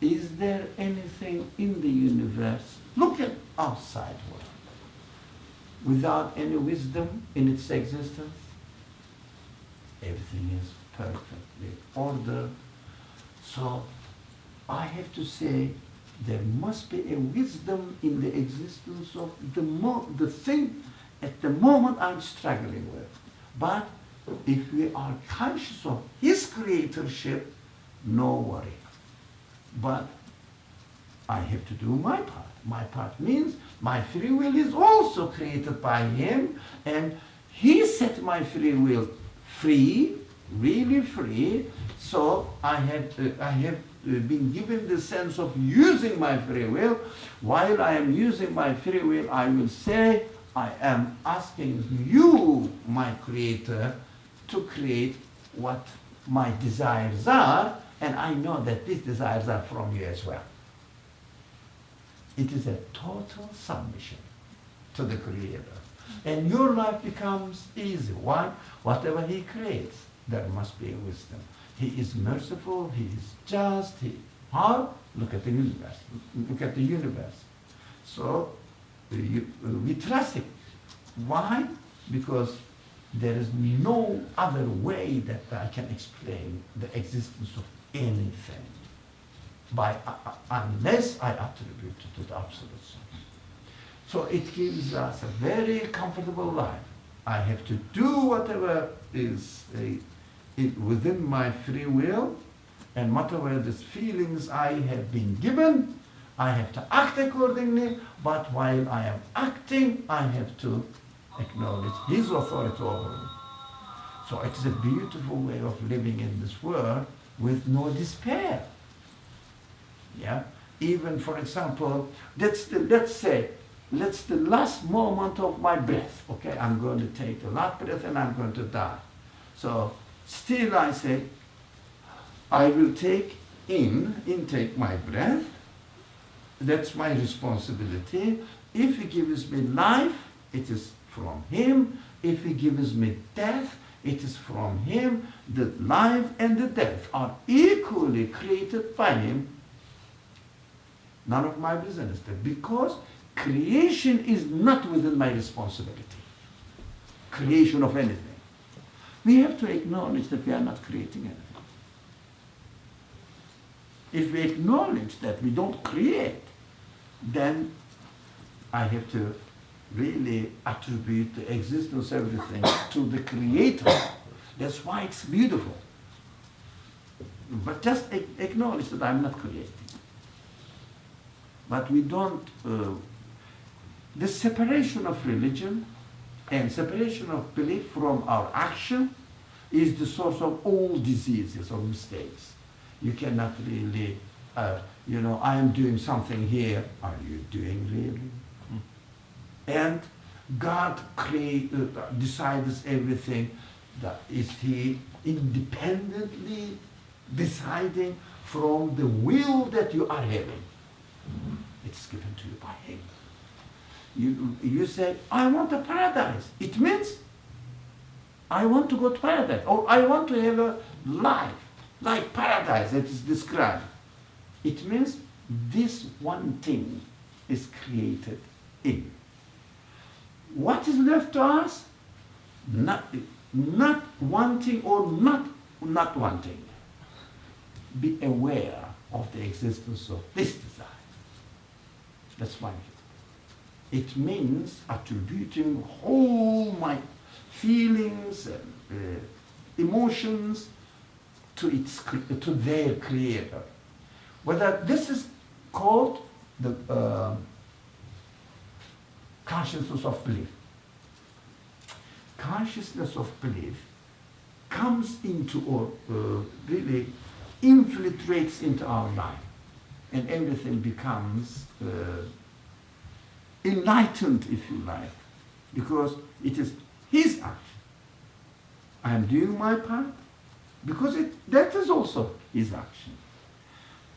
Is there anything in the universe, look at outside world, without any wisdom in its existence? Everything is perfectly ordered. So I have to say, there must be a wisdom in the existence of the thing at the moment I'm struggling with. But if we are conscious of his creatorship, no worry. But I have to do my part. My part means my free will is also created by him, and he set my free will free, really free. So I have been given the sense of using my free will. While I am using my free will, I will say, I am asking you, my creator, to create what my desires are, and I know that these desires are from you as well. It is a total submission to the creator. And your life becomes easy. Why? Whatever he creates, there must be a wisdom. He is merciful, he is just. How? Look at the universe. Look at the universe. So we trust him. Why? Because there is no other way that I can explain the existence of anything unless I attribute it to the absolute source. So it gives us a very comfortable life. I have to do whatever is within my free will, and whatever these feelings I have been given, I have to act accordingly, but while I am acting, I have to acknowledge his authority over me. So it is a beautiful way of living in this world with no despair. Yeah? Even, for example, let's say the last moment of my breath. Okay, I'm going to take the last breath and I'm going to die. So still I say, I will intake my breath. That's my responsibility. If he gives me life, it is from him. If he gives me death, It is from him that life and the death are equally created by him. None of my business. Because creation is not within my responsibility. Creation of anything. We have to acknowledge that we are not creating anything. If we acknowledge that we don't create, then I have to really attribute the existence of everything to the Creator. That's why it's beautiful. But just acknowledge that I'm not creating. But we don't, the separation of religion and separation of belief from our action is the source of all diseases or mistakes. You cannot really, I am doing something here. Are you doing really? And God decides everything. That is He independently deciding from the will that you are having? It's given to you by Him. You say, I want a paradise. It means I want to go to paradise, or I want to have a life like paradise that is described. It means this one thing is created in you. What is left to us? Not wanting or not wanting. Be aware of the existence of this desire. That's one thing. It means attributing all my feelings and emotions to their Creator. Whether this is called the consciousness of belief. Consciousness of belief comes into or really infiltrates into our life, and everything becomes enlightened, if you like, because it is His action. I am doing my part because that is also His action.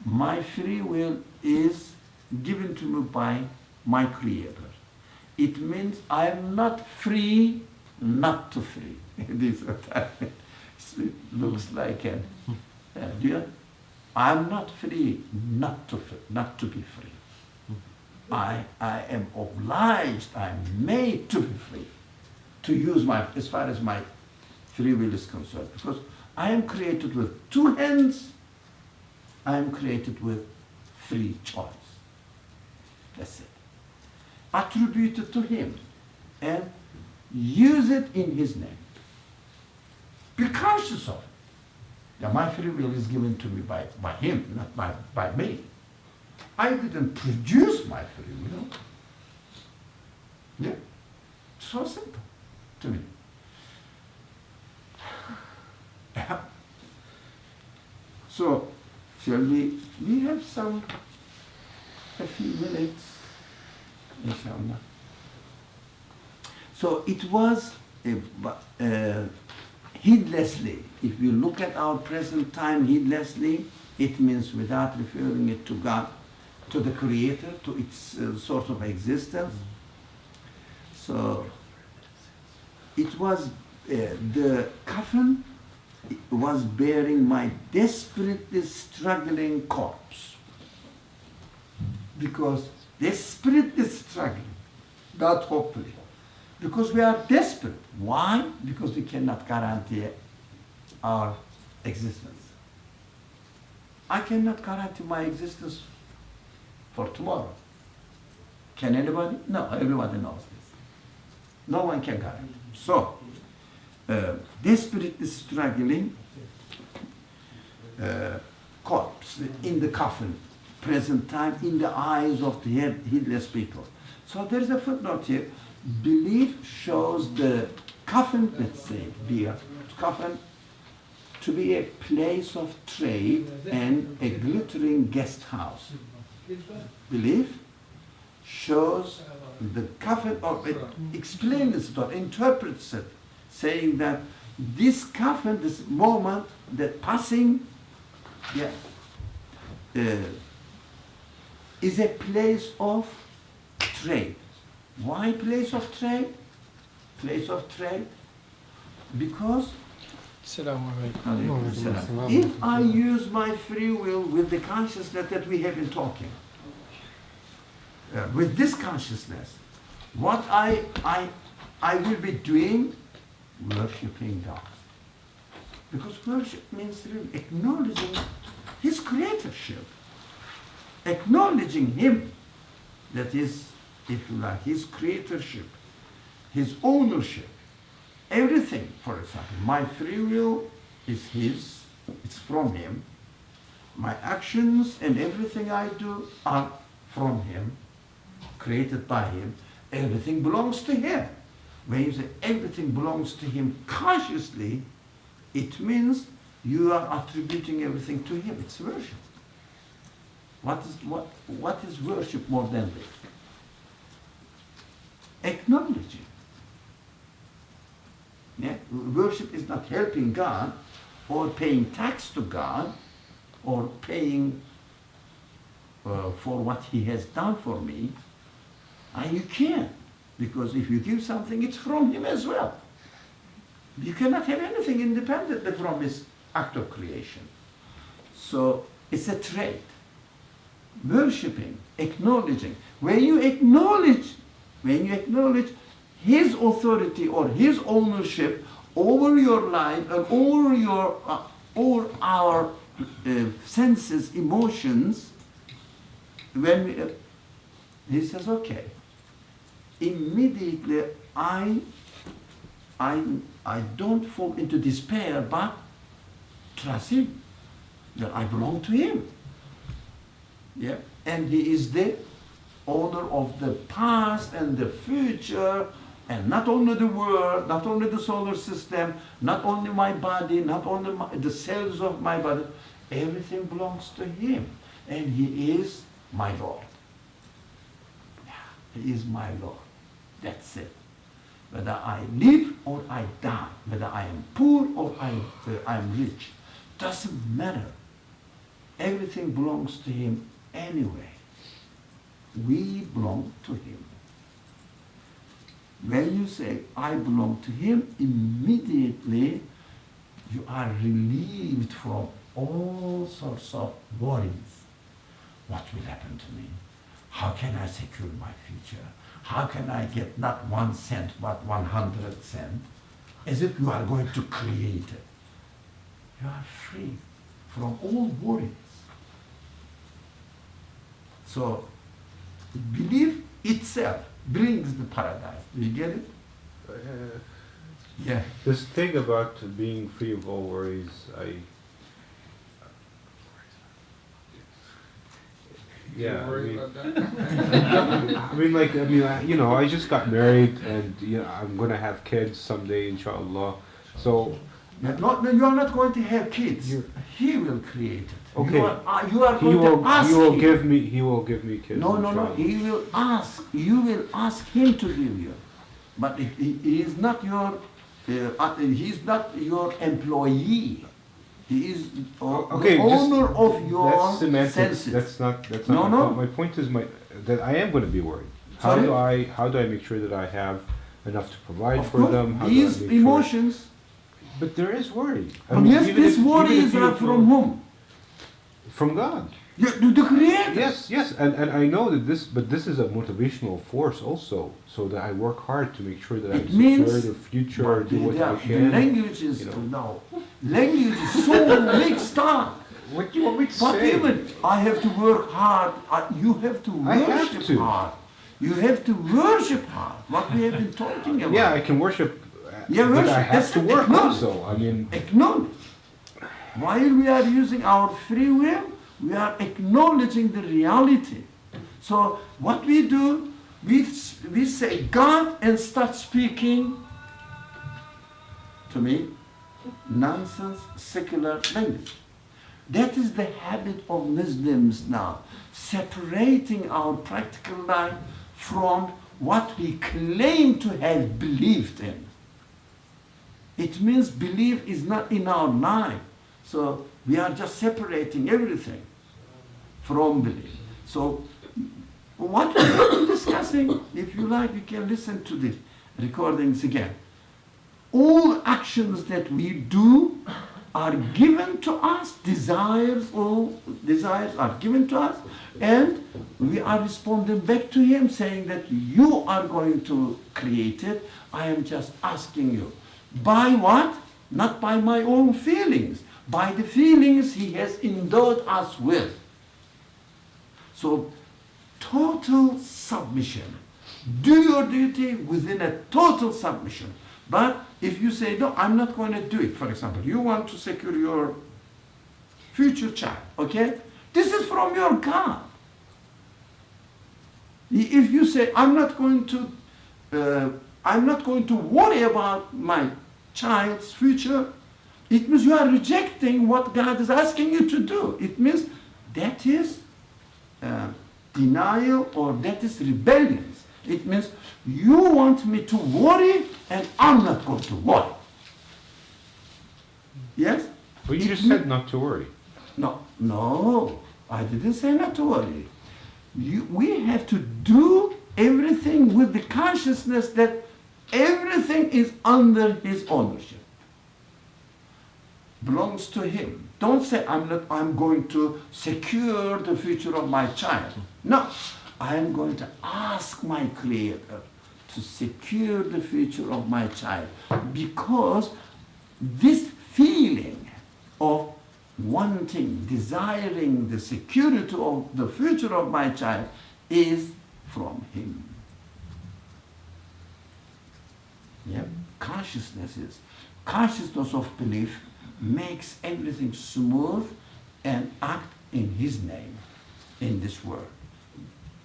My free will is given to me by my Creator. It means I am not free not to free. This is what it looks like an idea. I am not free not to be free. I am obliged, I am made to be free, to use as far as my free will is concerned. Because I am created with two hands, I am created with free choice. That's it. Attribute it to Him and use it in His name. Be conscious of it. That my free will is given to me by Him, not by me. I didn't produce my free will. Yeah, so simple to me. So, shall we have a few minutes, inshallah. So it was heedlessly. If we look at our present time heedlessly, it means without referring it to God, to the Creator, to its source of existence. So it was the coffin was bearing my desperately struggling corpse, because desperately struggling, not hopefully. Because we are desperate. Why? Because we cannot guarantee our existence. I cannot guarantee my existence for tomorrow. Can anybody? No, everybody knows this. No one can guarantee. So, desperately struggling corpse in the coffin, present time, in the eyes of the heedless people. So there is a footnote here. Belief shows the coffin, let's say, coffin, to be a place of trade and a glittering guest house. Belief shows the coffin, or explains it or interprets it, saying that this coffin, this moment, that passing, is a place of trade. Why place of trade? Place of trade Because Assalamu alaikum. if I use my free will with the consciousness that we have been talking, with this consciousness, what I will be doing, worshipping God. Because worship means really acknowledging His creatorship, acknowledging Him, that is, if you like, His creatorship, His ownership, everything. For example, my free will is His, it's from Him. My actions and everything I do are from Him, created by Him. Everything belongs to Him. When you say everything belongs to Him consciously, it means you are attributing everything to Him. It's worship. What is worship more than this? Acknowledging. Yeah? Worship is not helping God or paying tax to God or paying for what He has done for me. And you can't, because if you give something, it's from Him as well. You cannot have anything independently from His act of creation. So it's a trait. Worshipping, acknowledging. When you acknowledge His authority or His ownership over your life and over our senses, emotions, when He says, okay, immediately I don't fall into despair, but trust Him, that I belong to Him. Yeah? And He is the owner of the past and the future, and not only the world, not only the solar system, not only my body, not only the cells of my body, everything belongs to Him. And He is my Lord. He is my Lord. That's it. Whether I live or I die, whether I am poor or I am rich, doesn't matter. Everything belongs to Him anyway. We belong to Him. When you say, I belong to Him, immediately you are relieved from all sorts of worries. What will happen to me? How can I secure my future? How can I get not 1 cent, but 100 cents? As if you are going to create it. You are free from all worries. So, belief itself brings the paradise. Do you get it? Yeah. This thing about being free of all worries, yeah, I just got married, and I'm gonna have kids someday, inshallah. So, you are not going to have kids. He will create it. Okay. You are going to ask He will Him. He will give me kids. No. inshallah. He will ask. You will ask Him to give you. But he is not your. He is not your employee. He is the owner of your That's semantics. senses. That's not No, my no. point. My point is that I am going to be worried. How Sorry? do I make sure that I have enough to provide Of for course, them? How do I these make emotions. Sure? But there is worry. Yes, even these if worries you are from whom? From God. The Creator. Yes, and I know that this is a motivational force also, so that I work hard to make sure that I It means- secure the future, do what I The can. language is know. language is so mixed up. What do you want me to But say? even I have to work hard. You have to I have worship to. hard. You have to worship hard. What we have been talking about. Yeah, I can worship, Yeah, but I worship. have That's to it. work Acknowledge. also. I mean, Acknowledge. While we are using our free will, we are acknowledging the reality. So what we do, we say God and start speaking, to me, nonsense, secular language. That is the habit of Muslims now, separating our practical life from what we claim to have believed in. It means belief is not in our life. So we are just separating everything from belief. So what we are discussing, if you like, you can listen to the recordings again. all actions that we do are given to us, all desires are given to us, and we are responding back to him saying that you are going to create it. I am just asking you. By what? Not by my own feelings, by the feelings he has endowed us with. So, total submission. Do your duty within a total submission. But if you say, no, I'm not going to do it, for example, you want to secure your future child, okay? This is from your God. If you say, I'm not going to worry about my child's future, it means you are rejecting what God is asking you to do. It means that is denial, or that is rebellion. It means you want me to worry and I'm not going to worry. Yes? Well, you just said not to worry. No, I didn't say not to worry. We have to do everything with the consciousness that everything is under his ownership. Belongs to him. Don't say I'm going to secure the future of my child. No. I am going to ask my Creator to secure the future of my child, because this feeling of wanting, desiring the security of the future of my child is from him. Yeah? Consciousness of belief makes everything smooth and act in his name in this world.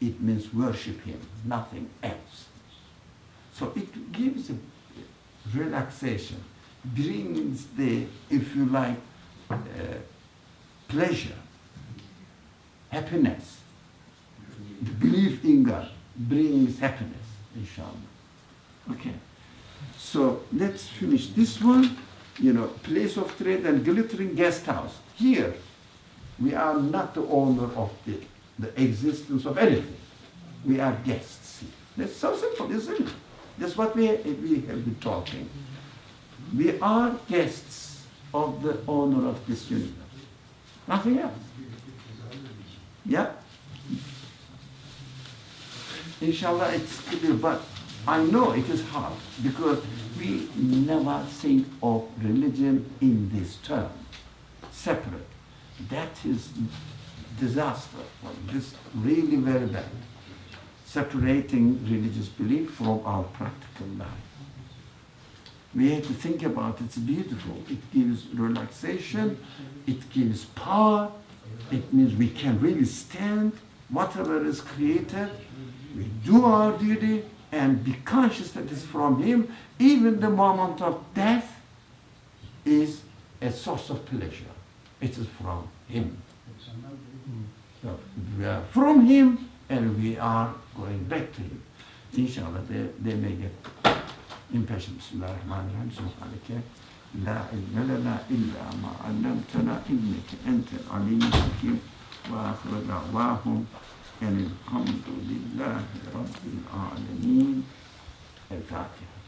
It means worship him, nothing else. So it gives a relaxation, brings the, if you like, pleasure, happiness. The belief in God brings happiness, inshallah. Okay. So let's finish this one. Place of trade and glittering guest house. Here, we are not the owner of the existence of anything. We are guests. That's so simple, isn't it? That's what we have been talking. We are guests of the owner of this universe. Nothing else. Yeah? Inshallah, it's clear, but I know it is hard because we never think of religion in this term, separate. That is disaster. This really very bad. Separating religious belief from our practical life. We have to think about it. It's beautiful. It gives relaxation. It gives power. It means we can really stand whatever is created. We do our duty and be conscious that it's from him. Even the moment of death is a source of pleasure. It is from him. So we are from him and we are going back to him. Inshallah, they may get impatient. Bismillahirrahmanirrahim. Subhanaka. La ilma lana illa ma 'allamtana innaka antal alimul hakim. Wa akhiru da'wahum and alhamdulillahi rabbil alamin. Al-Fatiha.